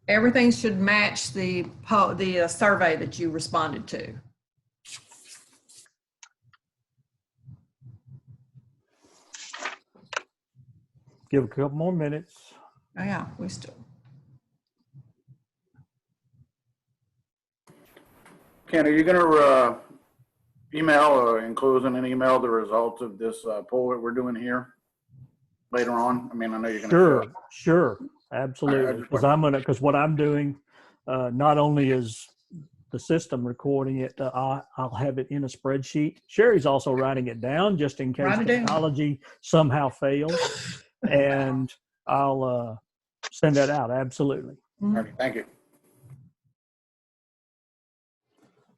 Everything should match the survey that you responded to. Give a couple more minutes. Oh, yeah, we still. Ken, are you going to email or include in an email the results of this poll that we're doing here later on? I mean, I know you're going to. Sure, absolutely. Because what I'm doing, not only is the system recording it, I'll have it in a spreadsheet. Sherry's also writing it down just in case technology somehow fails, and I'll send that out. Absolutely. Okay, thank you.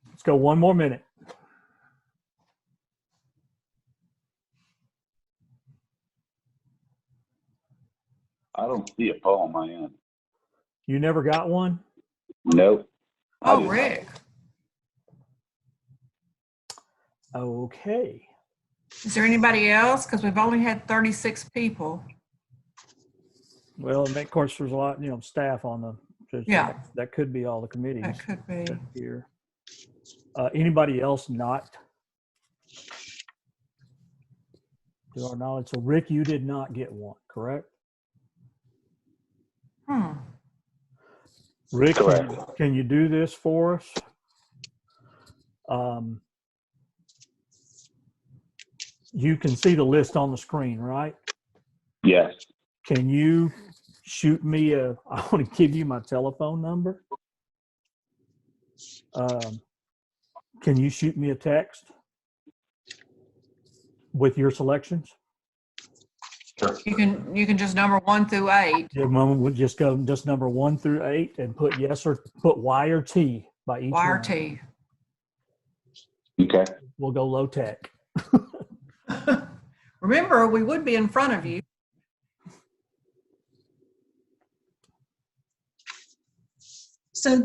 Let's go one more minute. I don't see a poll on my end. You never got one? Nope. Oh, Rick. Okay. Is there anybody else? Because we've only had 36 people. Well, and of course, there's a lot, staff on the. Yeah. That could be all the committees. That could be. Here. Anybody else not? To our knowledge. So, Rick, you did not get one, correct? Rick, can you do this for us? You can see the list on the screen, right? Yes. Can you shoot me I want to give you my telephone number. Can you shoot me a text with your selections? Sure. You can just number 1 through 8. Yeah, we'll just go just number 1 through 8 and put yes or put Y or T by each Y or one. T. Okay. We'll go low tech. Remember, we would be in front of you. So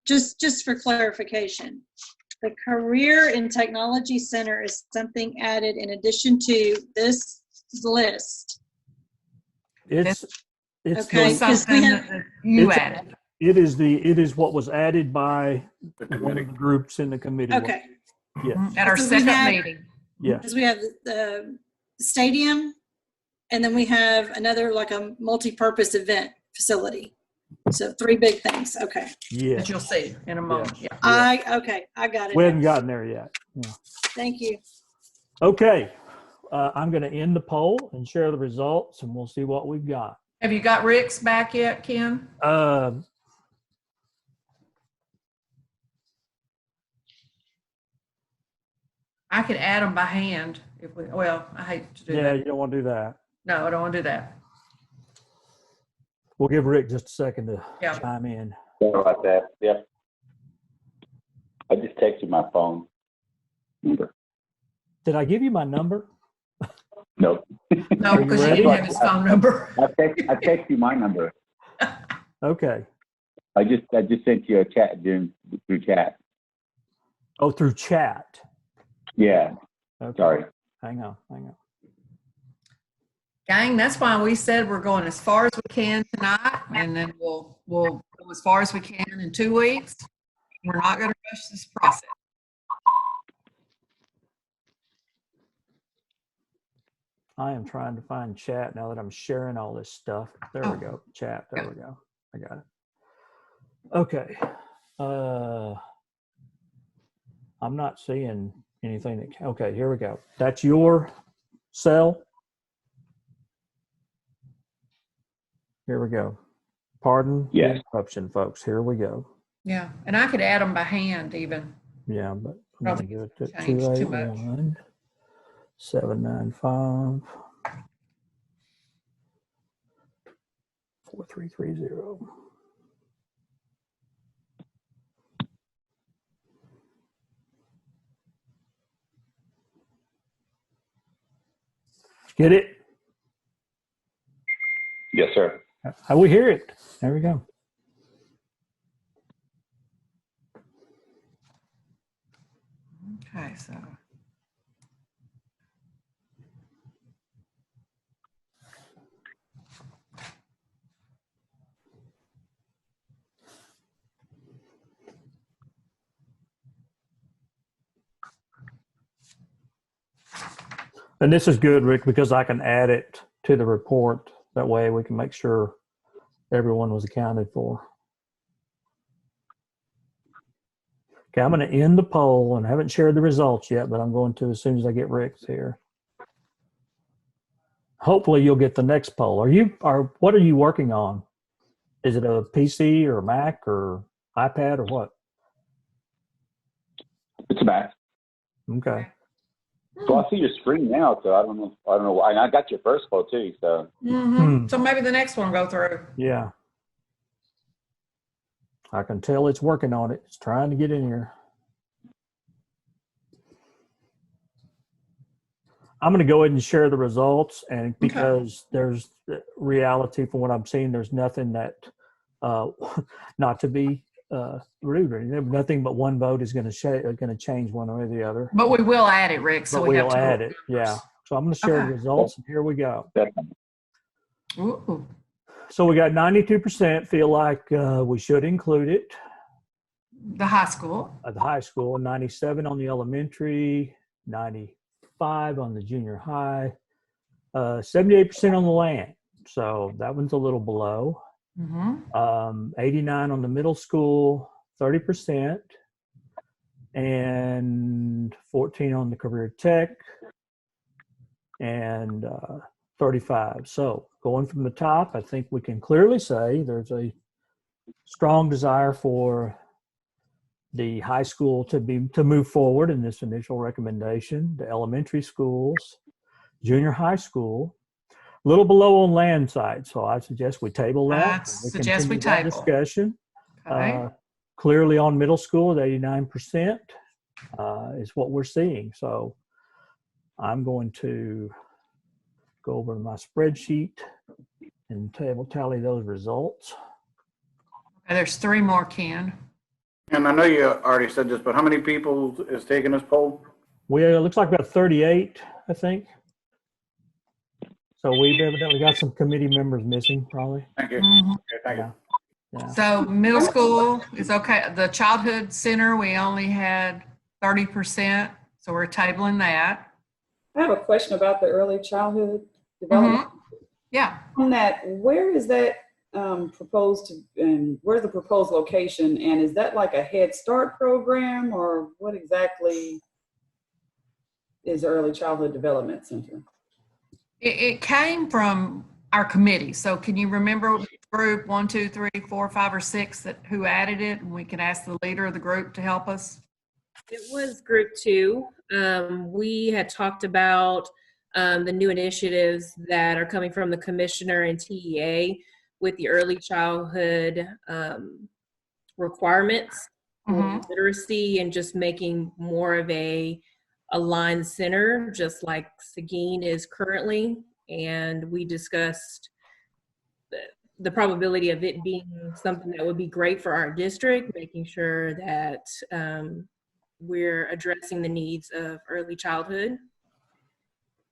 just for clarification, the Career and Technology Center is something added in addition to this list. It's okay, because we have you added. It is what was added by one of the groups in the committee. Okay. Yes. At our second meeting. Yeah. Because we have the stadium, and then we have another like a multi-purpose event facility. So 3 big things. Okay. Yeah. That you'll see in a moment. Yeah. I got it. We haven't gotten there yet. Yeah. Thank you. Okay. I'm going to end the poll and share the results, and we'll see what we've got. Have you got Rick's back yet, Ken? I could add them by hand if we. Well, I hate to do that. Yeah, you don't want to do that. No, I don't want to do that. We'll give Rick just a second to chime in. Sorry about that. Yep. I just texted my phone number. Did I give you my number? No. No, because you didn't have his phone number. I text you my number. Okay. I just sent you a chat through chat. Oh, through chat. Yeah. Okay. Sorry. Hang on. Gang, that's why we said we're going as far as we can tonight, and then we'll go as far as we can in 2 weeks. We're not going to rush this process. I am trying to find chat now that I'm sharing all this stuff. There we go. Chat. There we go. I got it. Okay. I'm not seeing anything that, okay, here we go. That's your cell. Here we go. Pardon the interruption, folks. Here we go. Yeah, and I could add them by hand even. Yeah, but I'm Probably going to do it to change too much. 281 795 4330. Get it? Yes, sir. How we hear it. There we go. Okay, so. And this is good, Rick, because I can add it to the report. That way we can make sure everyone was accounted for. Okay, I'm going to end the poll, and I haven't shared the results yet, but I'm going to as soon as I get Rick's here. Hopefully you'll get the next poll. What are you working on? Is it a PC or a Mac or iPad or what? It's a Mac. Okay. So I see your screen now, so I don't know why. And I got your first poll too, so. So maybe the next one will go through. Yeah. I can tell it's working on it. It's trying to get in here. I'm going to go ahead and share the results, and because there's reality from what I'm seeing, there's nothing that, not to be rude or anything, nothing but one vote is going to change one way or the other. But we will add it, Rick. So but we'll add it. Yeah. So I'm going to share the results, and here we go. Ooh. So we got 92% feel like we should include it. The high school. At the high school, 97 on the elementary, 95 on the junior high, 78% on the land. So that one's a little below. 89 on the middle school, 30%, and 14 on the career tech, and 35. So going from the top, I think we can clearly say there's a strong desire for the high school to move forward in this initial recommendation. The elementary schools, junior high school, a little below on land side. So I suggest we table that. Suggest we table discussion. Okay. Clearly on middle school, at 89% is what we're seeing. So I'm going to go over to my spreadsheet and tally those results. Okay, there's 3 more, Ken. And I know you already said this, but how many people is taking this poll? It looks like about 38, I think. So we've evidently got some committee members missing, probably. Thank you. Okay, thank you. Yeah. So middle school is okay. The childhood center, we only had 30%. So we're tabling that. I have a question about the early childhood development. Yeah. On that, where is that proposed and where's the proposed location? And is that like a Head Start program, or what exactly is the Early Childhood Development Center? It came from our committee. So can you remember group 1, 2, 3, 4, 5, or 6 who added it? And we can ask the leader of the group to help us. It was group 2. We had talked about the new initiatives that are coming from the commissioner and TEA with the early childhood requirements for literacy, and just making more of a aligned center, just like Seguin is currently. And we discussed the probability of it being something that would be great for our district, making sure that we're addressing the needs of early childhood.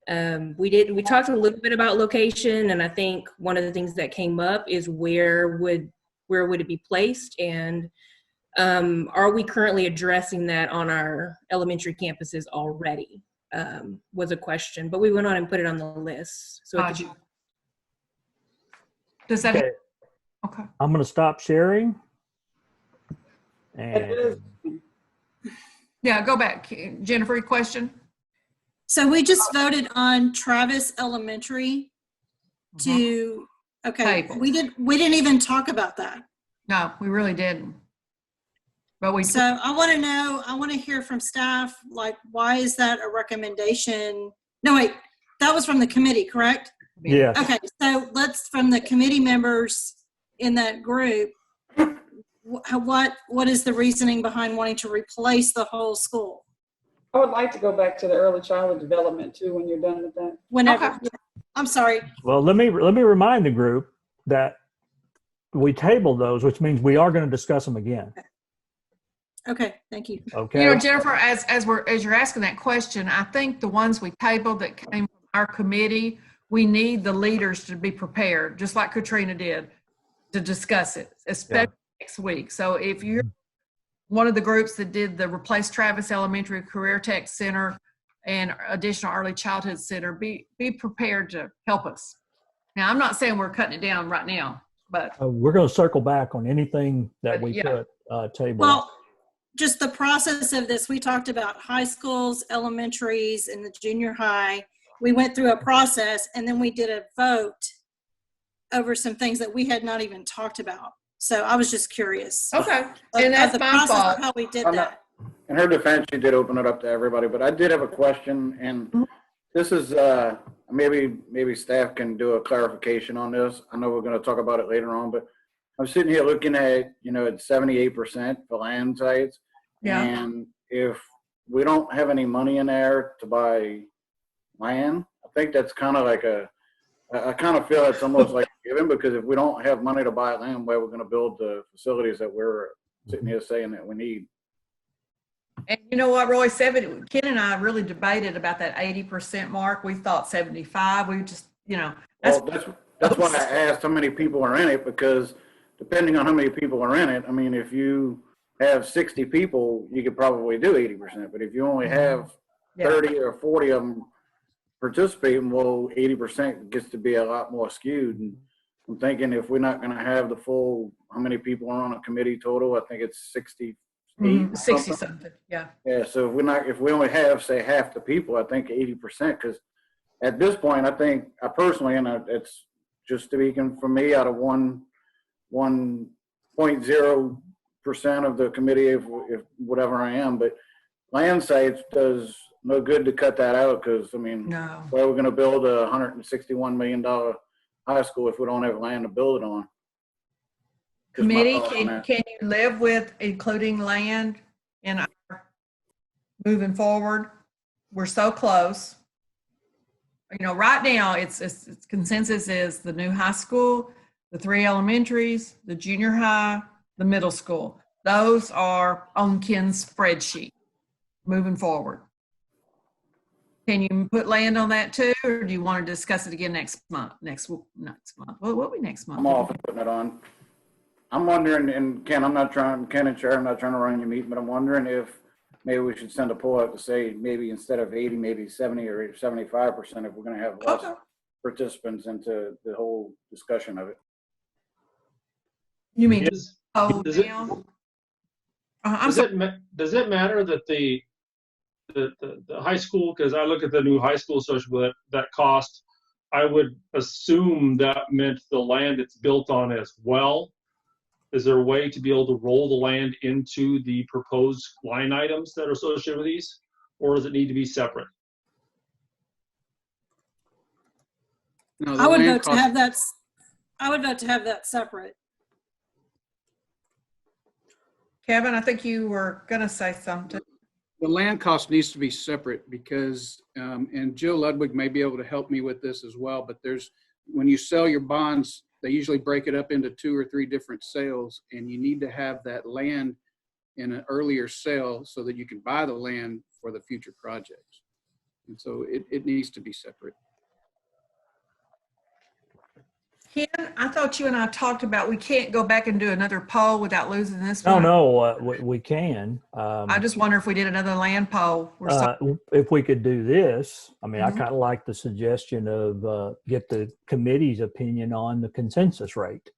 We talked a little bit about location, and I think one of the things that came up is where would it be placed, and are we currently addressing that on our elementary campuses already? was a question, but we went on and put it on the list. So Got you. Does that? Okay. Okay. I'm going to stop sharing. And yeah, go back. Jennifer, your question? So we just voted on Travis Elementary to, okay, Table. we didn't even talk about that. No, we really didn't. But we. So I want to know, I want to hear from staff, like, why is that a recommendation? No, wait, that was from the committee, correct? Yes. Okay, so let's, from the committee members in that group, what is the reasoning behind wanting to replace the whole school? I would like to go back to the early childhood development too when you're done with that. Whenever. Okay. Yeah. I'm sorry. Well, let me remind the group that we tabled those, which means we are going to discuss them again. Okay, thank you. Okay. You know, Jennifer, as you're asking that question, I think the ones we tabled that came from our committee, we need the leaders to be prepared, just like Katrina did, to discuss it, especially next week. So if you're one of the groups that did the Replace Travis Elementary Career Tech Center and additional early childhood center, be prepared to help us. Now, I'm not saying we're cutting it down right now, but we're going to circle back on anything that we put table. Well, just the process of this, we talked about high schools, elementaries, and the junior high. We went through a process, and then we did a vote over some things that we had not even talked about. So I was just curious. Okay, and that's the my process fault. of how we did that. In her defense, she did open it up to everybody, but I did have a question, and this is maybe staff can do a clarification on this. I know we're going to talk about it later on, but I'm sitting here looking at, you know, at 78% for land sites. Yeah. And if we don't have any money in there to buy land, I think that's kind of like I kind of feel it's almost like a given, because if we don't have money to buy land, where we're going to build the facilities that we're sitting here saying that we need. And you know what, Roy, Ken and I really debated about that 80% mark. We thought 75. We just, you know. That's why I asked how many people are in it, because depending on how many people are in it, I mean, if you have 60 people, you could probably do 80%. But if you only have 30 or 40 of them participating, well, 80% gets to be a lot more skewed. And I'm thinking if we're not going to have the full, how many people are on a committee total? I think it's 68. 60 something. Yeah. Yeah. So if we only have, say, half the people, I think 80%, because at this point, I think I personally, and it's just speaking for me, out of 1.0% of the committee, if whatever I am, but land sites does no good to cut that out, because I mean, where are we going to build a $161 million high school if we don't have land to build it on? Committee, can you live with including land in our moving forward? We're so close. You know, right now it's consensus is the new high school, the 3 elementaries, the junior high, the middle school. Those are on Ken's spreadsheet moving forward. Can you put land on that too, or do you want to discuss it again next month? Next month. Well, what will be next month? I'm all for putting it on. I'm wondering, and Ken, Ken and Chair, I'm not trying to run your meeting, but I'm wondering if maybe we should send a poll out to say maybe instead of 80, maybe 70 or 75% if we're going to have less participants into the whole discussion of it. You mean does it matter that the high school, because I look at the new high school associated with that cost, I would assume that meant the land it's built on as well. Is there a way to be able to roll the land into the proposed line items that are associated with these, or does it need to be separate? No, I would vote to have that. I would vote to have that separate. Kevin, I think you were going to say something. The land cost needs to be separate because, and Jill Ludwig may be able to help me with this as well, but when you sell your bonds, they usually break it up into 2 or 3 different sales, and you need to have that land in an earlier sale so that you can buy the land for the future projects. And so it needs to be separate. Ken, I thought you and I talked about we can't go back and do another poll without losing this one. No, we can. I just wonder if we did another land poll. If we could do this, I mean, I Mhm. kind of like the suggestion of get the committee's opinion on the consensus rate.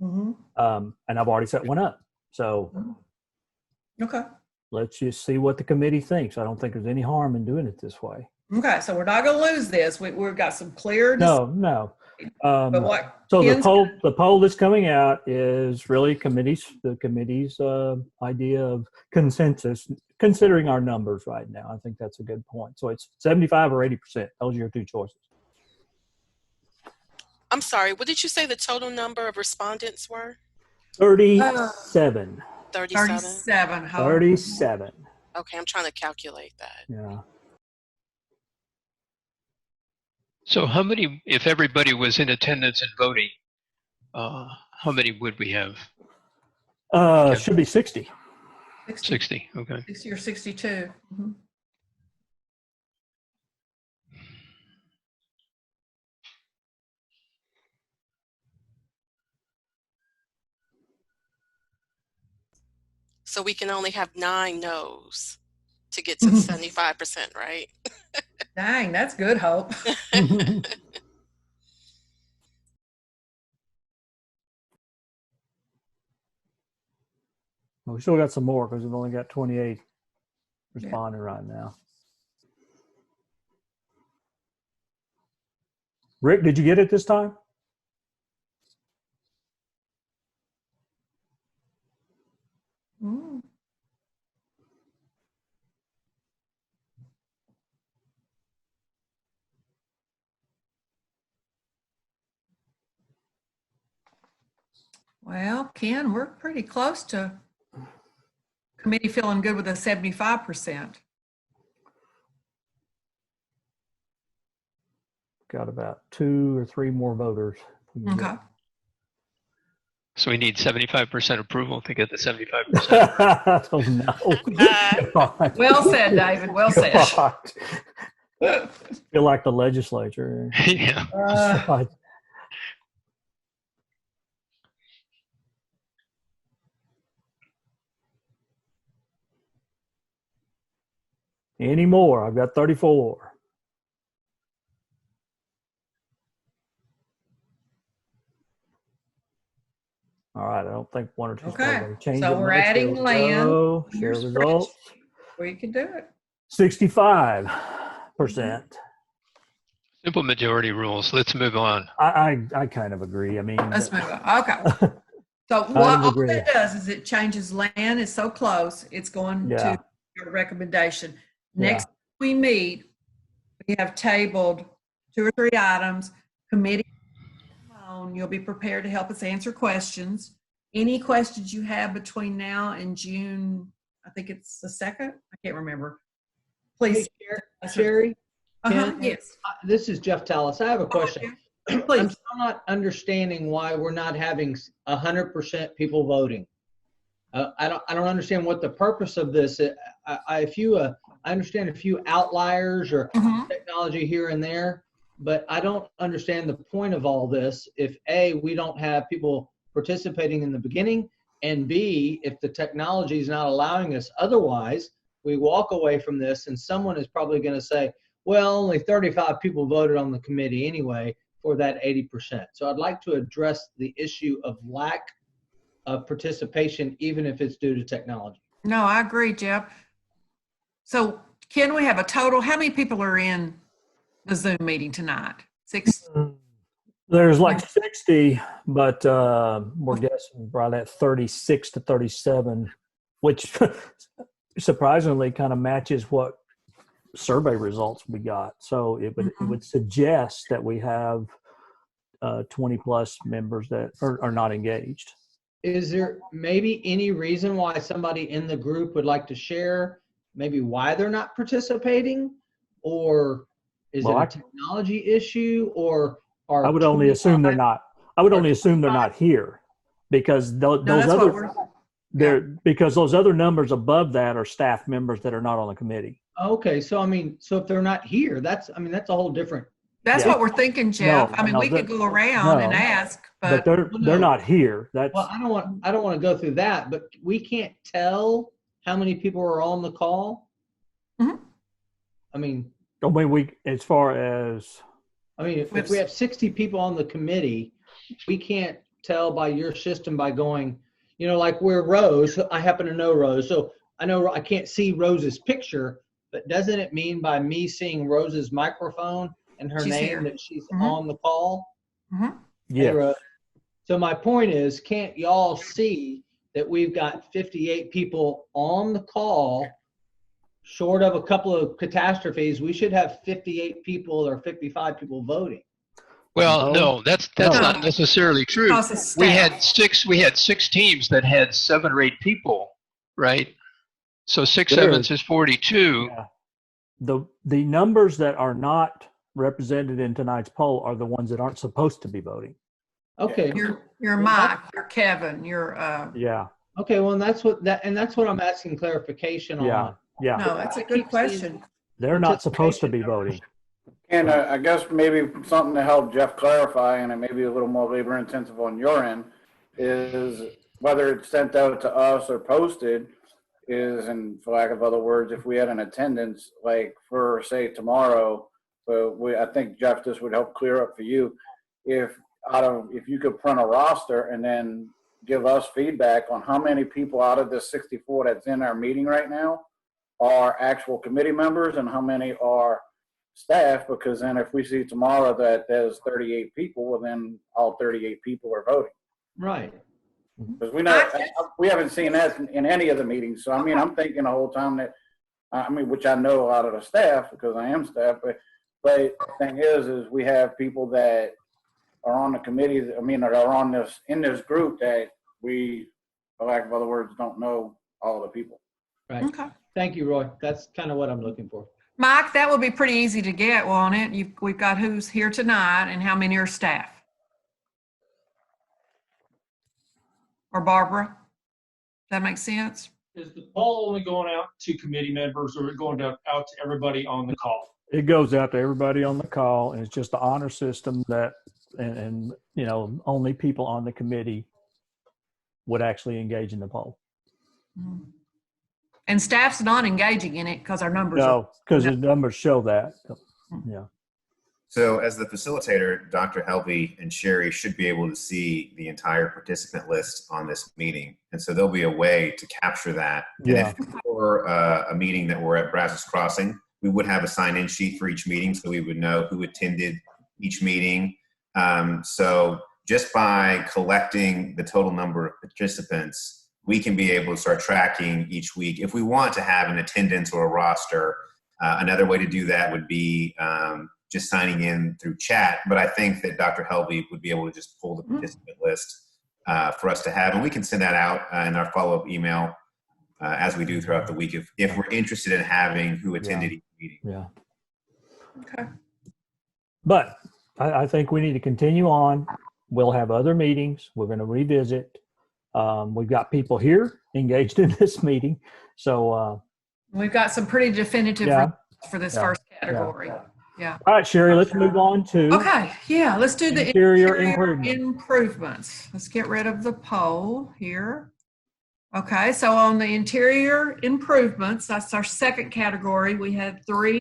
Mhm. And I've already set one up. So Okay. let's just see what the committee thinks. I don't think there's any harm in doing it this way. Okay, so we're not going to lose this. We've got some clear. No. But what So Ken's the poll that's coming out is really the committee's idea of consensus, considering our numbers right now. I think that's a good point. So it's 75 or 80%. Those are your two choices. I'm sorry, what did you say the total number of respondents were? 37. 37? 37. 37. Okay, I'm trying to calculate that. Yeah. So how many, if everybody was in attendance and voting, how many would we have? Should be 60. 60, okay. 60 or 62. Mhm. So we can only have 9 no's to get to the 75%, right? Dang, that's good, Hope. We still got some more because we've only got 28 responding right now. Rick, did you get it this time? Mm. Well, Ken, we're pretty close to committee feeling good with a 75%. Got about 2 or 3 more voters. Okay. So we need 75% approval to get the 75%. Oh, no. Well said, David. Well said. Feel like the legislature. Yeah. Any more? I've got 34. All right, I don't think one or two Okay, going to change so it we're much. adding Here we land. go. in Share your results. spreadsheet. We can do it. 65%. Simple majority rules. Let's move on. I kind of agree. I mean, Let's move on. Okay. So I what all agree. that does is it changes land. It's so close. It's going Yeah. to your recommendation. Yeah. Next we meet, we have tabled 2 or 3 items. Committee, you'll be prepared to help us answer questions. Any questions you have between now and June, I think it's the 2nd. I can't remember. Please. Hey, Sherry? Ken, Yes. This is Jeff Tallis. I have a question. Please. I'm still not understanding why we're not having 100% people voting. I don't understand what the purpose of this is. I understand a few outliers or technology here and there, but I don't understand the point of all this if A, we don't have people participating in the beginning, and B, if the technology is not allowing us otherwise, we walk away from this and someone is probably going to say, well, only 35 people voted on the committee anyway for that 80%. So I'd like to address the issue of lack of participation, even if it's due to technology. No, I agree, Jeff. So can we have a total? How many people are in the Zoom meeting tonight? 6? There's like 60, but we're guessing probably at 36 to 37, which surprisingly kind of matches what survey results we got. So it would suggest that we have 20 plus members that are not engaged. Is there maybe any reason why somebody in the group would like to share maybe why they're not participating? Or is it a technology issue? Or I would only assume they're not. I would only assume they're not here because those other numbers above that are staff members that are not on the committee. Okay, so I mean, so if they're not here, that's a whole different That's Yeah. what we're thinking, Jeff. No, I mean, no, we could they're- go around and no, ask, but but they're not here. That's Well, I don't want to go through that, but we can't tell how many people are on the call. Mhm. I mean, we as far as if we have 60 people on the committee, we can't tell by your system by going, like we're Rose. I happen to know Rose, so I know I can't see Rose's picture, but doesn't it mean by me seeing Rose's microphone and her She's name here. that she's Mhm. on the call? Mhm. Hey, yeah. Rose. So my point is, can't y'all see that we've got 58 people on the call? Short of a couple of catastrophes, we should have 58 people or 55 people voting. Well, no, that's not necessarily true. Because of We staff. had six teams that had 7 or 8 people, right? So 6 There- sevens is 42. Yeah. The numbers that are not represented in tonight's poll are the ones that aren't supposed to be voting. Okay. You're Mike, you're Kevin, you're Yeah. Okay. Well, that's what I'm asking clarification Yeah. on. Yeah. no, that's a good question. They're not supposed to be voting. And I guess maybe something to help Jeff clarify, and it may be a little more labor intensive on your end, is whether it's sent out to us or posted is, and for lack of other words, if we had an attendance, like for say tomorrow, I think Jeff, this would help clear up for you. If you could print a roster and then give us feedback on how many people out of the 64 that's in our meeting right now are actual committee members and how many are staff, because then if we see tomorrow that there's 38 people, well then all 38 people are voting. Right. Because we haven't seen that in any of the meetings. So I mean, I'm thinking the whole time that, which I know a lot of the staff because I am staff, but the thing is we have people that are on the committee, that are in this group that we, for lack of other words, don't know all the people. Right. Okay. Thank you, Roy. That's kind of what I'm looking for. Mike, that would be pretty easy to get, won't it? We've got who's here tonight and how many are staff. Or Barbara? Does that make sense? Is the poll only going out to committee members or going out to everybody on the call? It goes out to everybody on the call, and it's just the honor system that, and only people on the committee would actually engage in the poll. And staff's not engaging in it because our numbers No, because the numbers show that. Yeah. So as the facilitator, Dr. Helby and Sherry should be able to see the entire participant list on this meeting. And so there'll be a way to capture that. Yeah. And if for a meeting that we're at Brazos Crossing, we would have a sign-in sheet for each meeting so we would know who attended each meeting. So just by collecting the total number of participants, we can be able to start tracking each week. If we want to have an attendance or a roster, another way to do that would be just signing in through chat. But I think that Dr. Helby would be able to just pull the participant list for us to have. And we can send that out in our follow-up email as we do throughout the week if we're interested in having who attended each meeting. Yeah. Okay. But I think we need to continue on. We'll have other meetings. We're going to revisit. We've got people here engaged in this meeting. So we've got some pretty definitive results for this first category. Yeah. All right, Sherry, let's move on to. Okay. Yeah. Let's do the interior improvements. Let's get rid of the poll here. Okay. So on the interior improvements, that's our second category. We had 3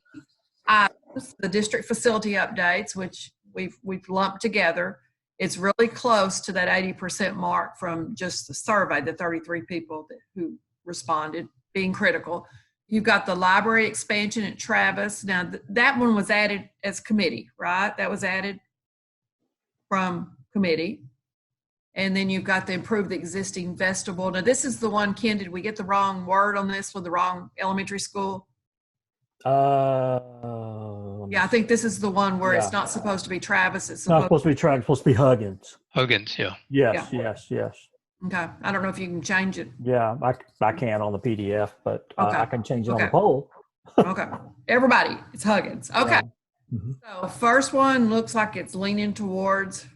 items, the district facility updates, which we've lumped together. It's really close to that 80% mark from just the survey, the 33 people who responded, being critical. You've got the library expansion at Travis. Now, that one was added as committee, right? That was added from committee. And then you've got to improve the existing vestibule. Now, this is the one, Ken, did we get the wrong word on this with the wrong elementary school? Yeah, I think this is the one where it's not supposed to be Travis. It's not supposed to be Travis, it's supposed to be Huggins. Huggins, yeah. Yes. Okay. I don't know if you can change it. Yeah, I can on the PDF, but I can change it on the Okay. poll. Okay. Everybody, it's Huggins. Okay. So first one looks like it's leaning towards,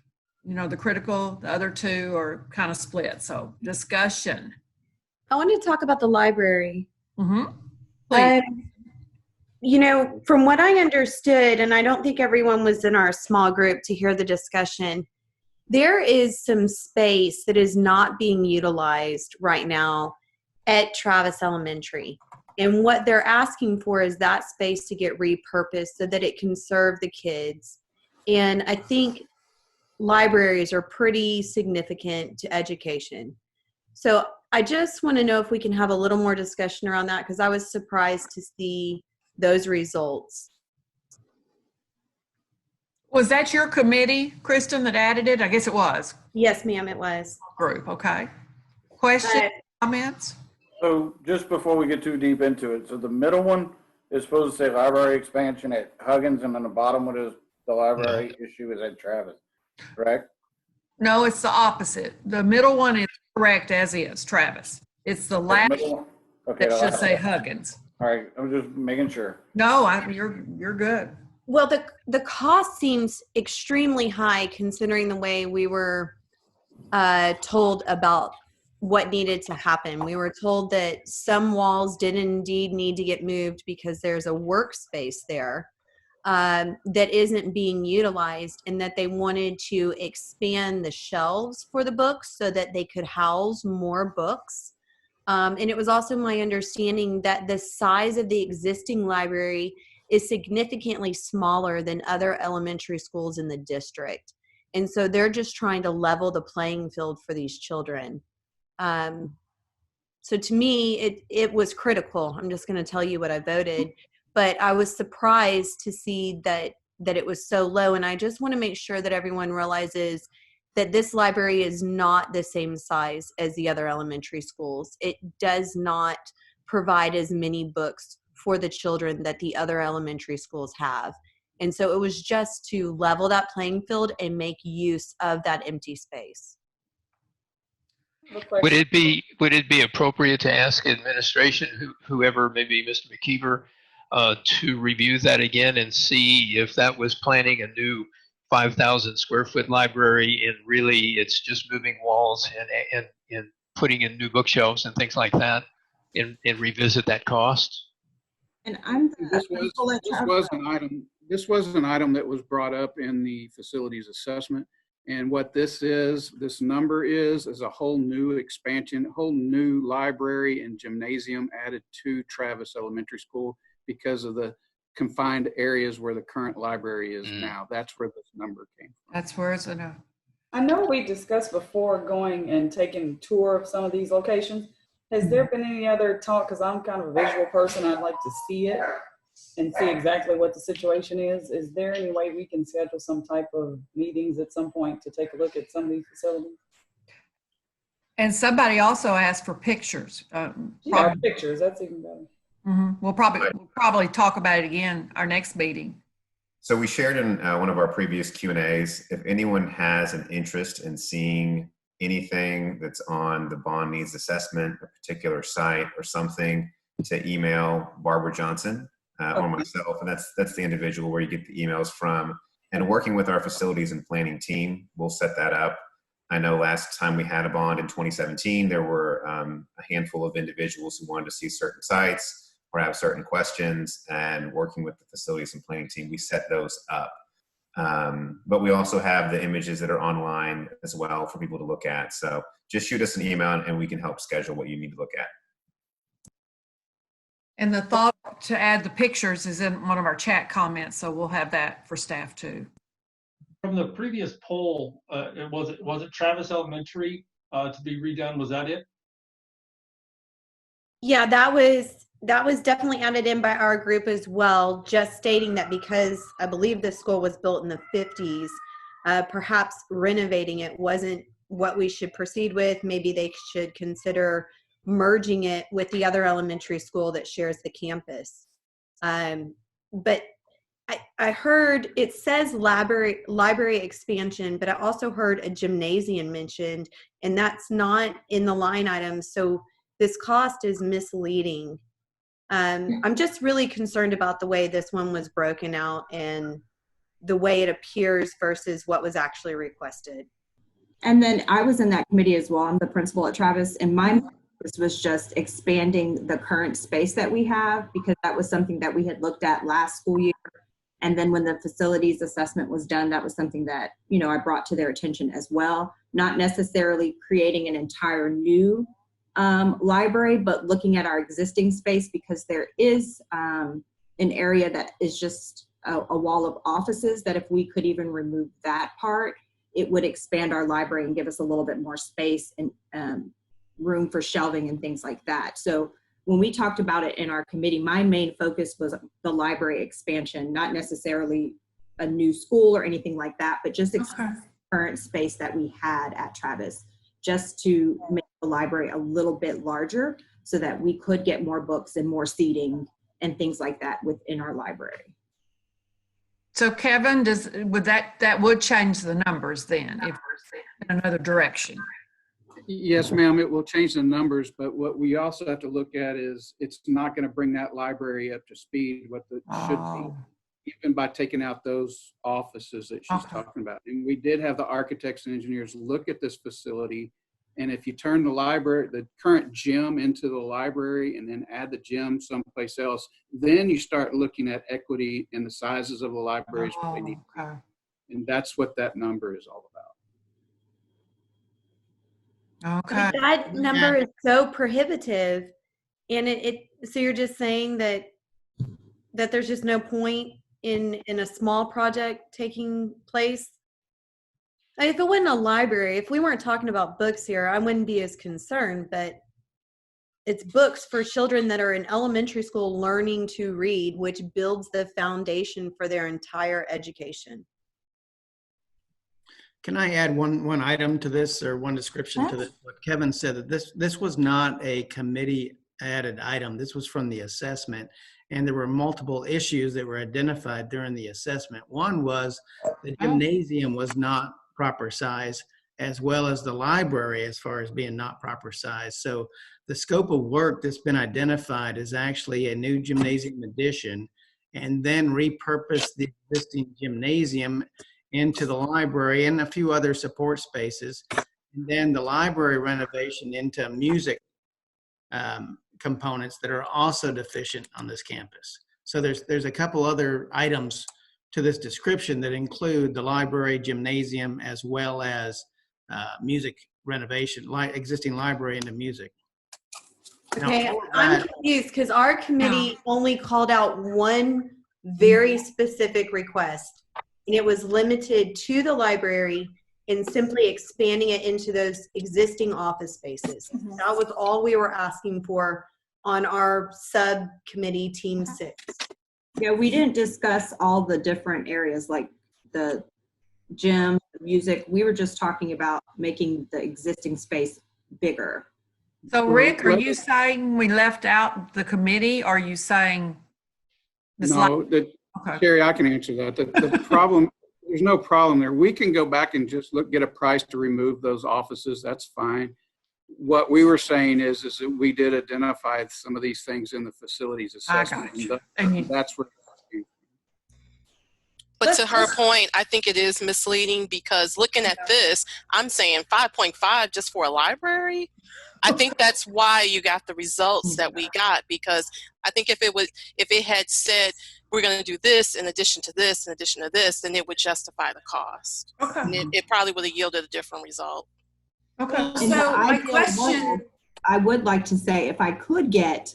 the critical. The other 2 are kind of split. So discussion. I wanted to talk about the library. Mm-hmm. Please. you know, from what I understood, and I don't think everyone was in our small group to hear the discussion, there is some space that is not being utilized right now at Travis Elementary. And what they're asking for is that space to get repurposed so that it can serve the kids. And I think libraries are pretty significant to education. So I just want to know if we can have a little more discussion around that, because I was surprised to see those results. Was that your committee, Kristen, that added it? I guess it was. Yes, ma'am, it was. Group, okay. Questions, comments? So just before we get too deep into it, so the middle one is supposed to say library expansion at Huggins, and then the bottom one is the library issue is at Travis, correct? No, it's the opposite. The middle one is correct as is, Travis. It's the last Okay, that should say Huggins. All right, I'm just making sure. No, you're good. Well, the cost seems extremely high considering the way we were told about what needed to happen. We were told that some walls did indeed need to get moved because there's a workspace there that isn't being utilized, and that they wanted to expand the shelves for the books so that they could house more books. And it was also my understanding that the size of the existing library is significantly smaller than other elementary schools in the district. And so they're just trying to level the playing field for these children. So to me, it was critical. I'm just going to tell you what I voted, but I was surprised to see that it was so low. And I just want to make sure that everyone realizes that this library is not the same size as the other elementary schools. It does not provide as many books for the children that the other elementary schools have. And so it was just to level that playing field and make use of that empty space. Would it be appropriate to ask administration, whoever, maybe Mr. McKeever, to review that again and see if that was planning a new 5,000 square foot library and really it's just moving walls and putting in new bookshelves and things like that, and revisit that cost? And I'm This was an item that was brought up in the facilities assessment. And what this number is a whole new expansion, a whole new library and gymnasium added to Travis Elementary School because of the confined areas where the current library is now. That's where this number came from. That's where it's in. I know we discussed before going and taking a tour of some of these locations. Has there been any other talk? Because I'm kind of a visual person. I'd like to see it and see exactly what the situation is. Is there any way we can schedule some type of meetings at some point to take a look at some of these facilities? And somebody also asked for pictures. Pictures. That's even better. Mm-hmm. We'll probably talk about it again our next meeting. So we shared in one of our previous Q&As, if anyone has an interest in seeing anything that's on the bond needs assessment, a particular site or something, to email Barbara Johnson or myself, and that's the individual where you get the emails from. And working with our facilities and planning team, we'll set that up. I know last time we had a bond in 2017, there were a handful of individuals who wanted to see certain sites or have certain questions, and working with the facilities and planning team, we set those up. But we also have the images that are online as well for people to look at. So just shoot us an email and we can help schedule what you need to look at. And the thought to add the pictures is in one of our chat comments, so we'll have that for staff too. From the previous poll, was it Travis Elementary to be redone? Was that it? Yeah, that was definitely added in by our group as well, just stating that because I believe the school was built in the 50s, perhaps renovating it wasn't what we should proceed with. Maybe they should consider merging it with the other elementary school that shares the campus. But I heard it says library expansion, but I also heard a gymnasium mentioned, and that's not in the line item. So this cost is misleading. I'm just really concerned about the way this one was broken out and the way it appears versus what was actually requested. And then I was in that committee as well. I'm the principal at Travis, and my This was just expanding the current space that we have, because that was something that we had looked at last school year. And then when the facilities assessment was done, that was something that, you know, I brought to their attention as well. Not necessarily creating an entire new library, but looking at our existing space, because there is an area that is just a wall of offices that if we could even remove that part, it would expand our library and give us a little bit more space and room for shelving and things like that. So when we talked about it in our committee, my main focus was the library expansion, not necessarily a new school or anything like that, but just expand the current space that we had at Travis, just to make the library a little bit larger so that we could get more books and more seating and things like that within our library. So Kevin, that would change the numbers then, if in another direction? Yes, ma'am, it will change the numbers, but what we also have to look at is it's not going to bring that library up to speed what it should be, even by taking out those offices that she's talking about. And we did have the architects and engineers look at this facility, and if you turn the library, the current gym into the library and then add the gym someplace else, then you start looking at equity in the sizes of the libraries where they need to be. And that's what that number is all about. Okay. But that number is so prohibitive, and so you're just saying that there's just no point in a small project taking place. Like, if it wasn't a library, if we weren't talking about books here, I wouldn't be as concerned, but it's books for children that are in elementary school learning to read, which builds the foundation for their entire education. Can I add one item to this, or one description to this? What Kevin said, that this was not a committee added item. This was from the assessment, and there were multiple issues that were identified during the assessment. One was the gymnasium was not proper size, as well as the library as far as being not proper size. So the scope of work that's been identified is actually a new gymnasium addition, and then repurpose the existing gymnasium into the library and a few other support spaces, and then the library renovation into music components that are also deficient on this campus. So there's a couple other items to this description that include the library, gymnasium, as well as music renovation, existing library into music. Okay, I'm confused because our committee only called out one very specific request, and it was limited to the library and simply expanding it into those existing office spaces. That was all we were asking for on our subcommittee team 6. Yeah, we didn't discuss all the different areas like the gym, the music. We were just talking about making the existing space bigger. So Rick, are you saying we left out the committee? Or are you saying this? No, Sherry, I can answer that. The problem, there's no problem there. We can go back and just get a price to remove those offices. That's fine. What we were saying is that we did identify some of these things in the facilities assessment. And that's where. But to her point, I think it is misleading, because looking at this, I'm saying 5.5 just for a library. I think that's why you got the results that we got, because I think if it had said we're going to do this in addition to this, in addition to this, then it would justify the cost. Okay. And it probably would have yielded a different result. Okay. So my question, I would like to say, if I could get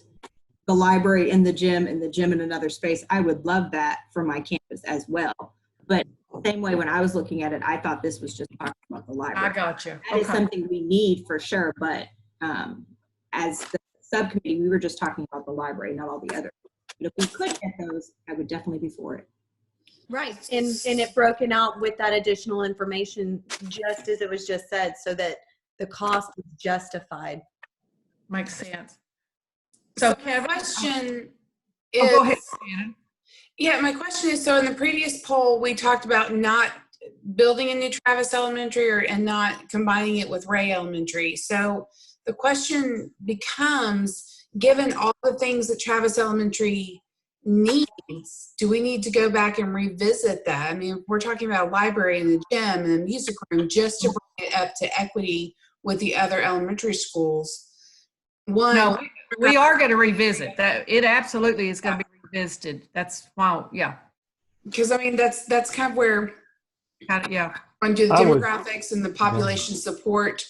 the library in the gym and the gym in another space, I would love that for my campus as well. But same way, when I was looking at it, I thought this was just talking about the library. I got you. That is something we need for sure. But as the subcommittee, we were just talking about the library, not all the others. But if we could get those, I would definitely be for it. Right. And it broken out with that additional information, just as it was just said, so that the cost is justified. Makes sense. So Kevin, my question is, go ahead, Shannon. Yeah, my question is, so in the previous poll, we talked about not building a new Travis Elementary and not combining it with Ray Elementary. So the question becomes, given all the things that Travis Elementary needs, do we need to go back and revisit that? I mean, we're talking about a library and a gym and a music room just to bring it up to equity with the other elementary schools. one. No, we are going to revisit that. It absolutely is going to be revisited. That's why, yeah. Because I mean, that's kind of where, yeah. Going to the I would- demographics and the population support,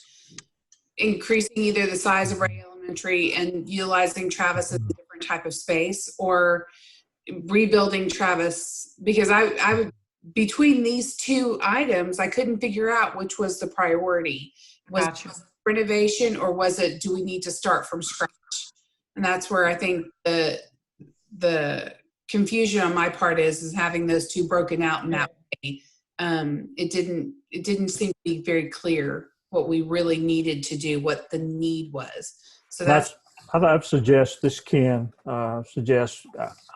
increasing either the size of Ray Elementary and utilizing Travis as a different type of space, or rebuilding Travis, because I between these two items, I couldn't figure out which was the priority. Was it renovation, or was it, do we need to start from scratch? And that's where I think the confusion on my part is having those two broken out in that way. It didn't seem to be very clear what we really needed to do, what the need was. So that's I'd suggest this, Ken, suggest,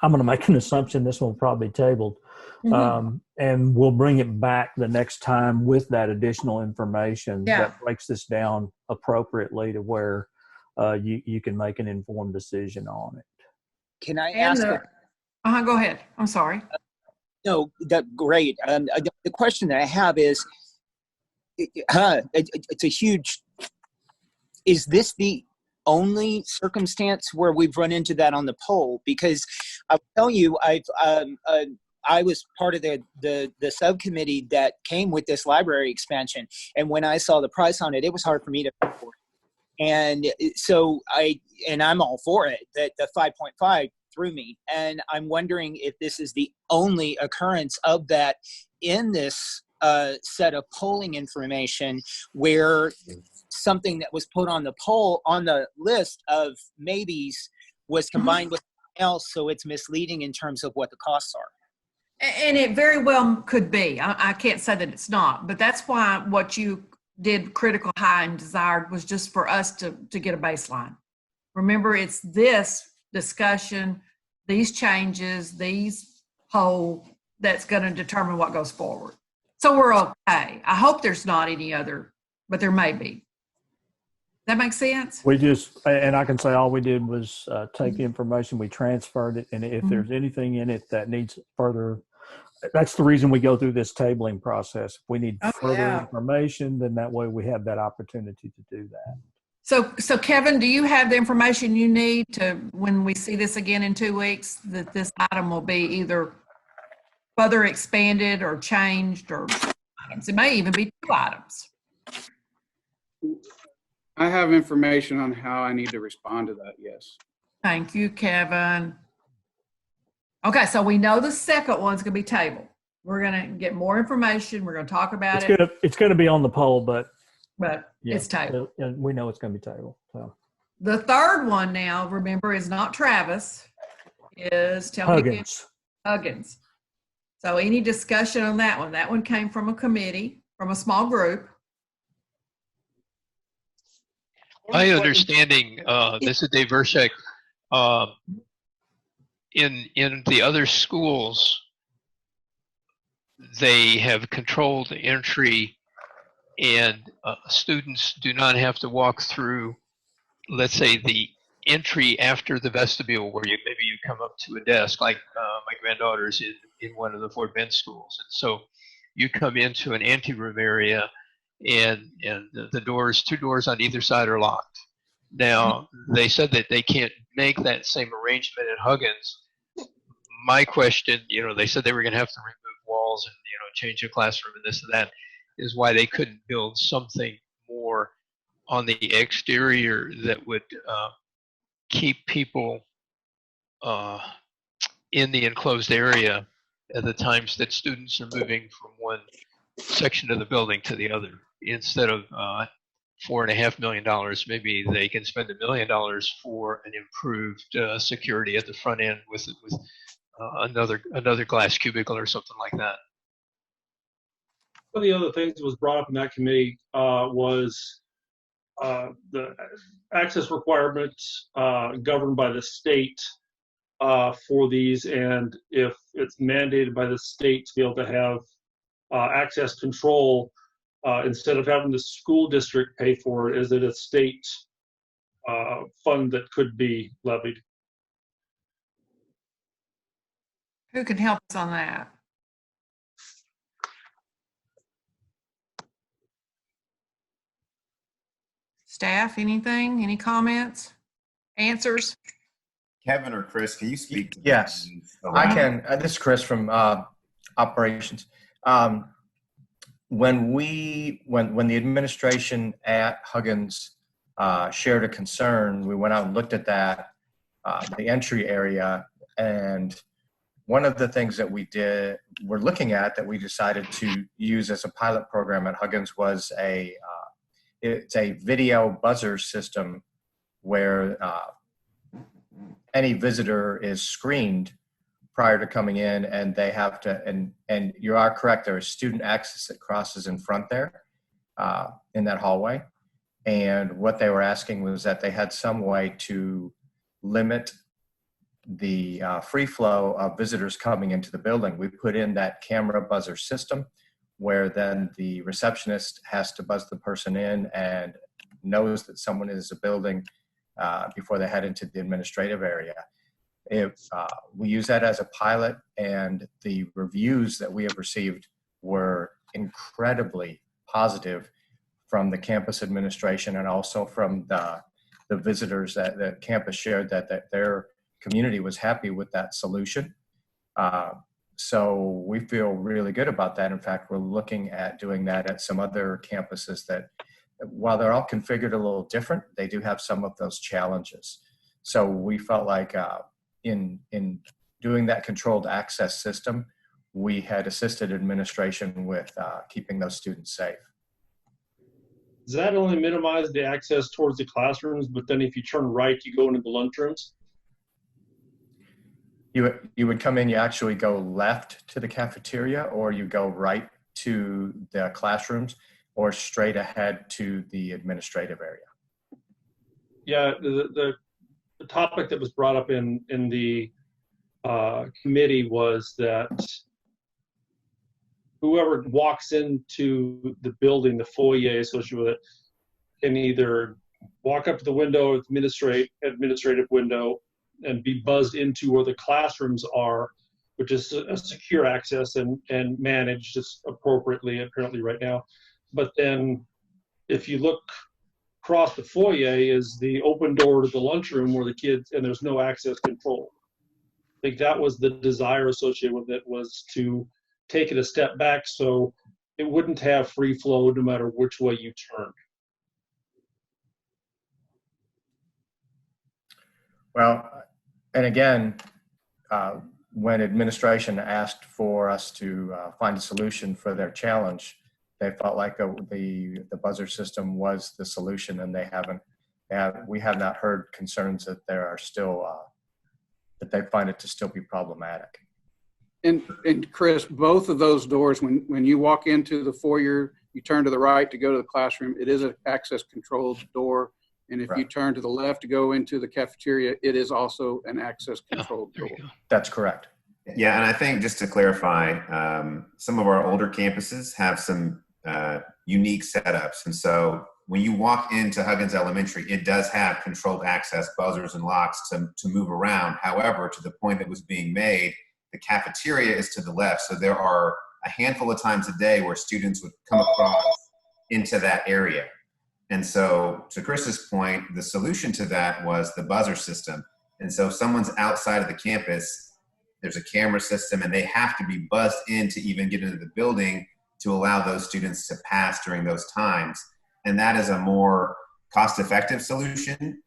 I'm going to make an assumption this one will probably be tabled. And we'll bring it back the next time with that additional information that breaks this down appropriately to where you can make an informed decision on it. Can I ask? Go ahead. I'm sorry. No, that's great. The question that I have is, it's a huge, is this the only circumstance where we've run into that on the poll? Because I'll tell you, I was part of the subcommittee that came with this library expansion. And when I saw the price on it, it was hard for me to pay for it. And so I'm all for it, that the 5.5 threw me. And I'm wondering if this is the only occurrence of that in this set of polling information, where something that was put on the poll, on the list of maybes, was combined with something else, so it's misleading in terms of what the costs are. And it very well could be. I can't say that it's not, but that's why what you did, critical, high, and desired, was just for us to get a baseline. Remember, it's this discussion, these changes, these poll that's going to determine what goes forward. So we're okay. I hope there's not any other, but there may be. That makes sense? We just, and I can say all we did was take the information, we transferred it, and if there's anything in it that needs further, that's the reason we go through this tabling process. If we need further information, then that way we have that opportunity to do that. So Kevin, do you have the information you need to, when we see this again in 2 weeks, that this item will be either further expanded or changed, or items? It may even be 2 items. I have information on how I need to respond to that, yes. Thank you, Kevin. Okay, so we know the second one's going to be tabled. We're going to get more information. We're going to talk about it. It's going to be on the poll, but it's tabled. We know it's going to be tabled. So. The third one now, remember, is not Travis. Is Huggins. So any discussion on that one? That one came from a committee, from a small group. My understanding, this is Dave Vershek, in the other schools, they have controlled entry, and students do not have to walk through, let's say, the entry after the vestibule, where maybe you come up to a desk, like my granddaughter's in one of the Fort Bend schools. And so you come into an anteroom area, and the doors, 2 doors on either side, are locked. Now, they said that they can't make that same arrangement at Huggins. My question, they said they were going to have to remove walls and, change the classroom and this and that, is why they couldn't build something more on the exterior that would keep people in the enclosed area at the times that students are moving from one section of the building to the other. Instead of $4.5 million, maybe they can spend $1 million for an improved security at the front end with another glass cubicle or something like that. One of the other things that was brought up in that committee was the access requirements governed by the state for these, and if it's mandated by the state to be able to have access control, instead of having the school district pay for it, is it a state fund that could be levied? Who can help us on that? Staff, anything? Any comments? answers? Kevin or Chris, can you speak to Yes, I can. This is Chris from operations. When the administration at Huggins shared a concern, we went out and looked at that, the entry area, and one of the things that we're looking at that we decided to use as a pilot program at Huggins was it's a video buzzer system where any visitor is screened prior to coming in, and they have to, and you are correct, there is student access that crosses in front there in that hallway. And what they were asking was that they had some way to limit the free flow of visitors coming into the building. We put in that camera buzzer system where then the receptionist has to buzz the person in and knows that someone is a building before they head into the administrative area. We use that as a pilot, and the reviews that we have received were incredibly positive from the campus administration and also from the visitors that the campus shared that their community was happy with that solution. So we feel really good about that. In fact, we're looking at doing that at some other campuses that, while they're all configured a little different, they do have some of those challenges. So we felt like in doing that controlled access system, we had assisted administration with keeping those students safe. Does that only minimize the access towards the classrooms, but then if you turn right, you go into the lunchrooms? You would come in, you actually go left to the cafeteria, or you go right to the classrooms, or straight ahead to the administrative area. Yeah, the topic that was brought up in the committee was that whoever walks into the building, the foyer associated with it, can either walk up to the window, administrative window, and be buzzed into where the classrooms are, which is a secure access and managed just appropriately apparently right now. But then if you look across the foyer is the open door to the lunchroom where the kids, and there's no access control. I think that was the desire associated with it, was to take it a step back so it wouldn't have free flow no matter which way you turned. Well, and again, when administration asked for us to find a solution for their challenge, they felt like the buzzer system was the solution, and we have not heard concerns that there are still that they find it to still be problematic. And Chris, both of those doors, when you walk into the foyer, you turn to the right to go to the classroom. It is an access controlled door. And if you turn to the left to go into the cafeteria, it is also an access controlled door. That's correct. Yeah, and I think just to clarify, some of our older campuses have some unique setups. And so when you walk into Huggins Elementary, it does have controlled access buzzers and locks to move around. However, to the point that was being made, the cafeteria is to the left. So there are a handful of times a day where students would come across into that area. And so to Chris's point, the solution to that was the buzzer system. And so if someone's outside of the campus, there's a camera system, and they have to be buzzed in to even get into the building to allow those students to pass during those times. And that is a more cost-effective solution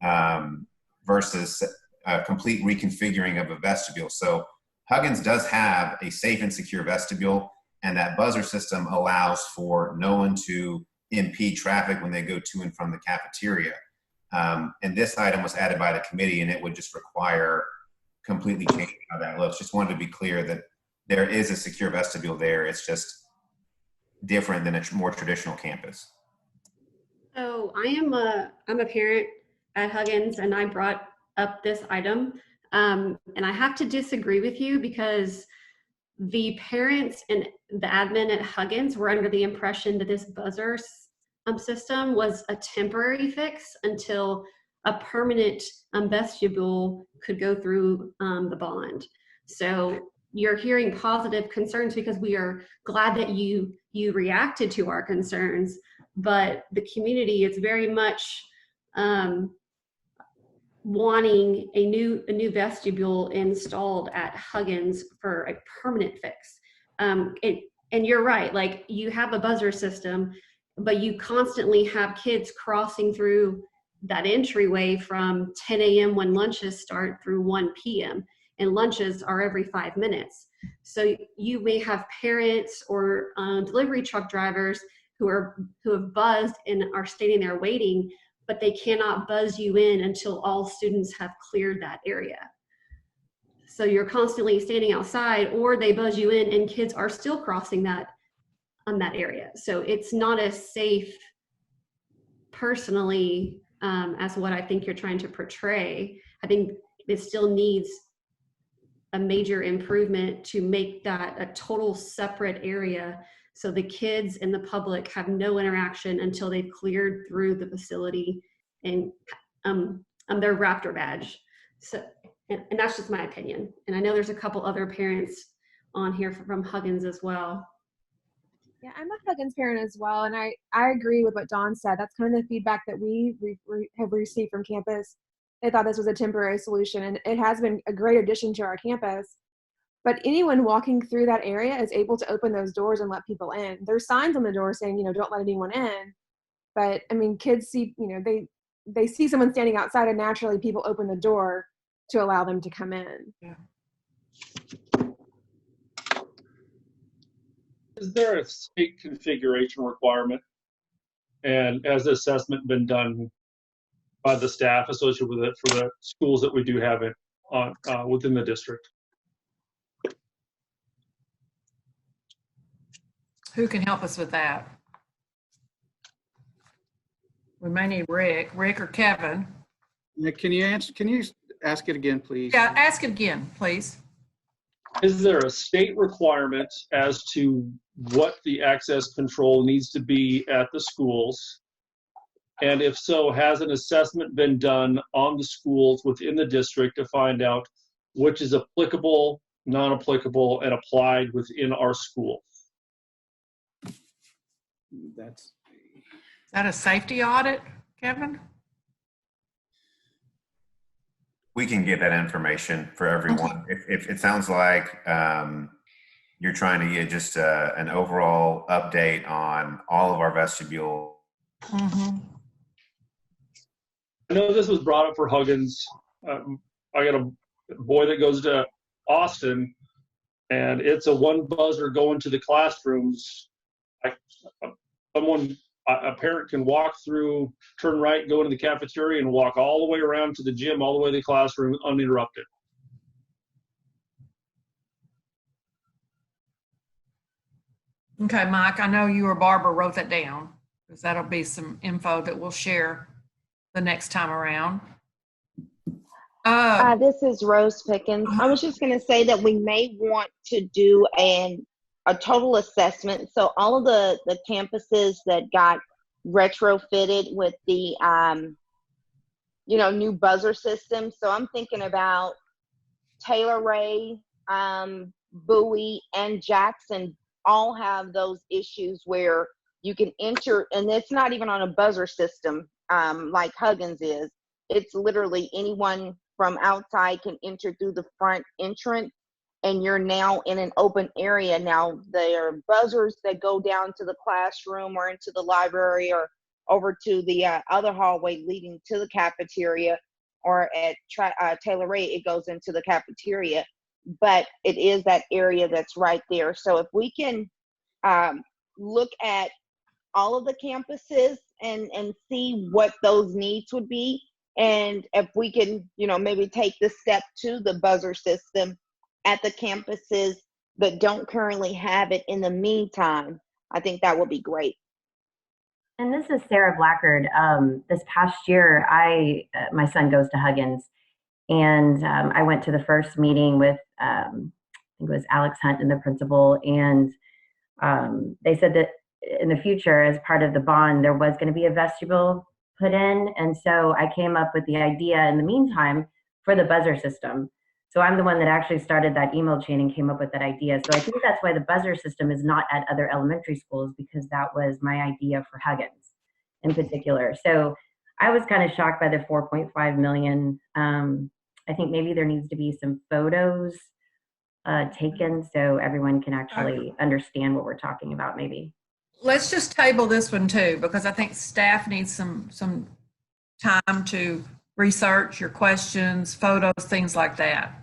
versus a complete reconfiguring of a vestibule. So Huggins does have a safe and secure vestibule, and that buzzer system allows for no one to impede traffic when they go to and from the cafeteria. And this item was added by the committee, and it would just require completely changing how that looks. Just wanted to be clear that there is a secure vestibule there. It's just different than a more traditional campus. So I'm a parent at Huggins, and I brought up this item. And I have to disagree with you, because the parents and the admin at Huggins were under the impression that this buzzer system was a temporary fix until a permanent vestibule could go through the bond. So you're hearing positive concerns because we are glad that you reacted to our concerns, but the community is very much wanting a new vestibule installed at Huggins for a permanent fix. And you're right, like you have a buzzer system, but you constantly have kids crossing through that entryway from 10 a.m. when lunches start through 1 p.m. and lunches are every 5 minutes. So you may have parents or delivery truck drivers who have buzzed and are standing there waiting, but they cannot buzz you in until all students have cleared that area. So you're constantly standing outside, or they buzz you in and kids are still crossing that area. So it's not as safe personally as what I think you're trying to portray. I think it still needs a major improvement to make that a total separate area, so the kids and the public have no interaction until they've cleared through the facility and their Raptor badge. So, and that's just my opinion. And I know there's a couple other parents on here from Huggins as well. Yeah, I'm a Huggins parent as well, and I agree with what Dawn said. That's kind of the feedback that we have received from campus. They thought this was a temporary solution, and it has been a great addition to our campus. But anyone walking through that area is able to open those doors and let people in. There's signs on the door saying, don't let anyone in. But I mean, kids see, they see someone standing outside, and naturally people open the door to allow them to come in. Yeah. Is there a state configuration requirement? And has the assessment been done by the staff associated with it for the schools that we do have it on within the district? Who can help us with that? We may need Rick or Kevin. Can you ask it again, please? Yeah, ask it again, please. Is there a state requirement as to what the access control needs to be at the schools? And if so, has an assessment been done on the schools within the district to find out which is applicable, non-applicable, and applied within our school? Is that a safety audit, Kevin? We can get that information for everyone. If it sounds like you're trying to get just an overall update on all of our vestibule. Mm-hmm. I know this was brought up for Huggins. I got a boy that goes to Austin, and it's a one buzzer going to the classrooms. A parent can walk through, turn right, go into the cafeteria, and walk all the way around to the gym, all the way to the classroom uninterrupted. Okay, Mike, I know you or Barbara wrote that down, because that'll be some info that we'll share the next time around. This is Rose Pickens. I was just going to say that we may want to do a total assessment. So all of the campuses that got retrofitted with the new buzzer system. So I'm thinking about Taylor Ray, Bowie, and Jackson all have those issues where you can enter, and it's not even on a buzzer system like Huggins is. It's literally anyone from outside can enter through the front entrance, and you're now in an open area. Now, there are buzzers that go down to the classroom or into the library or over to the other hallway leading to the cafeteria, or at Taylor Ray, it goes into the cafeteria. But it is that area that's right there. So if we can look at all of the campuses and see what those needs would be, and if we can, maybe take the step to the buzzer system at the campuses that don't currently have it in the meantime, I think that would be great. And this is Sarah Blackard. This past year, my son goes to Huggins, and I went to the first meeting with, I think it was Alex Hunt and the principal, and they said that in the future, as part of the bond, there was going to be a vestibule put in. And so I came up with the idea in the meantime for the buzzer system. So I'm the one that actually started that email chain and came up with that idea. So I think that's why the buzzer system is not at other elementary schools, because that was my idea for Huggins in particular. So I was kind of shocked by the 4.5 million. I think maybe there needs to be some photos taken so everyone can actually understand what we're talking about maybe. Let's just table this one too, because I think staff needs some time to research your questions, photos, things like that.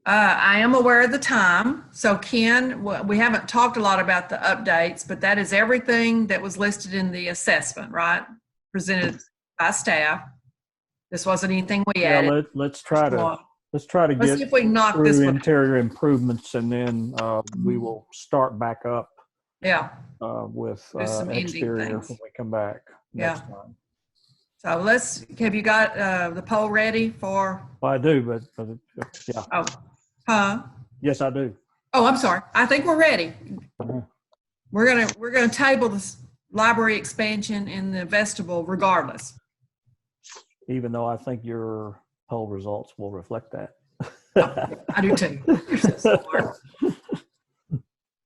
I am aware of the time. So Ken, we haven't talked a lot about the updates, but that is everything that was listed in the assessment, right? Presented by staff. This wasn't anything we added. Let's try to Let's get see if we can knock this through one. interior improvements, and then we will start back up. Yeah. With Do some ending exterior things. when we come back next Yeah. time. So have you got the poll ready for? Well, I do, but yeah. Oh, huh? Yes, I do. Oh, I'm sorry. I think we're ready. We're gonna table this library expansion in the vestibule regardless. Even though I think your poll results will reflect that. I do too. You're so smart.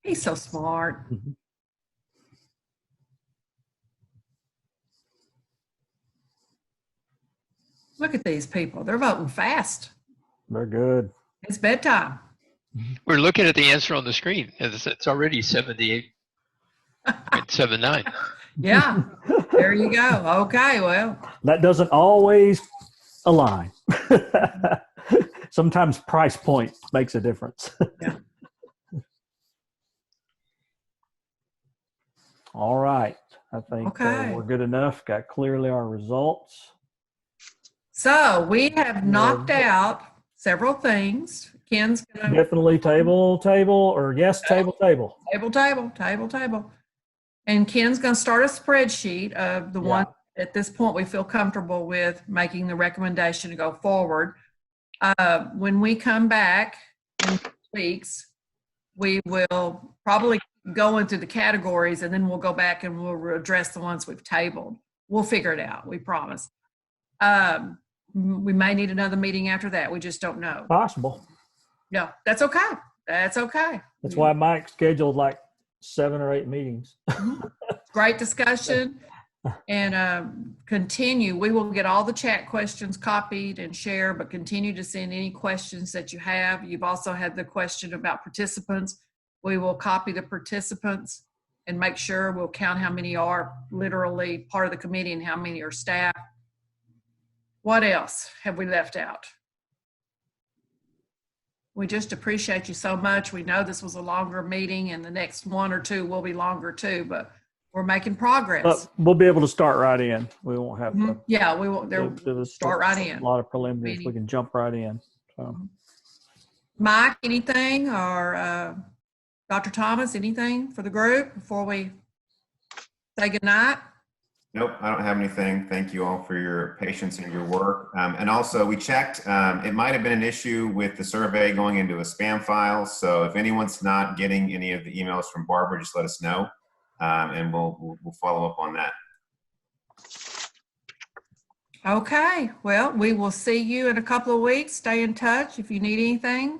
He's so smart. Look at these people. They're voting fast. They're good. It's bedtime. We're looking at the answer on the screen. It's already 78.79. Yeah. There you go. Okay, well. That doesn't always align. Sometimes price point makes a difference. Yeah. All right. I think we're good enough. Got clearly our results. So we have knocked out several things. Ken's gonna Definitely table, or yes, table. Table. And Ken's gonna start a spreadsheet of the one at this point we feel comfortable with making the recommendation to go forward. When we come back in 2 weeks, we will probably go into the categories, and then we'll go back and we'll address the ones we've tabled. We'll figure it out, we promise. We may need another meeting after that. We just don't know. Possible. Yeah, that's okay. That's okay. That's why Mike scheduled like 7 or 8 meetings. Great discussion. And continue. We will get all the chat questions copied and share, but continue to send any questions that you have. You've also had the question about participants. We will copy the participants and make sure we'll count how many are literally part of the committee and how many are staff. What else have we left out? We just appreciate you so much. We know this was a longer meeting, and the next 1 or 2 will be longer too, but we're making progress. But we'll be able to start right in. We won't have to. Yeah, we will. Start right in. A lot of preliminaries. We can jump right in. So. Mike, anything, or Dr. Thomas, anything for the group before we say goodnight? Nope, I don't have anything. Thank you all for your patience and your work. And also, we checked. It might have been an issue with the survey going into a spam file. So if anyone's not getting any of the emails from Barbara, just let us know, and we'll follow up on that. Okay. Well, we will see you in a couple of weeks. Stay in touch if you need anything.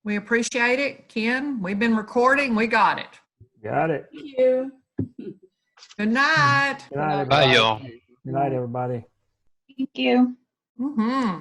We appreciate it. Ken, we've been recording. We got it. Got it. Thank you. Good night. Good night, everybody. Bye, y'all. Good night, everybody. Thank you. Mm-hmm.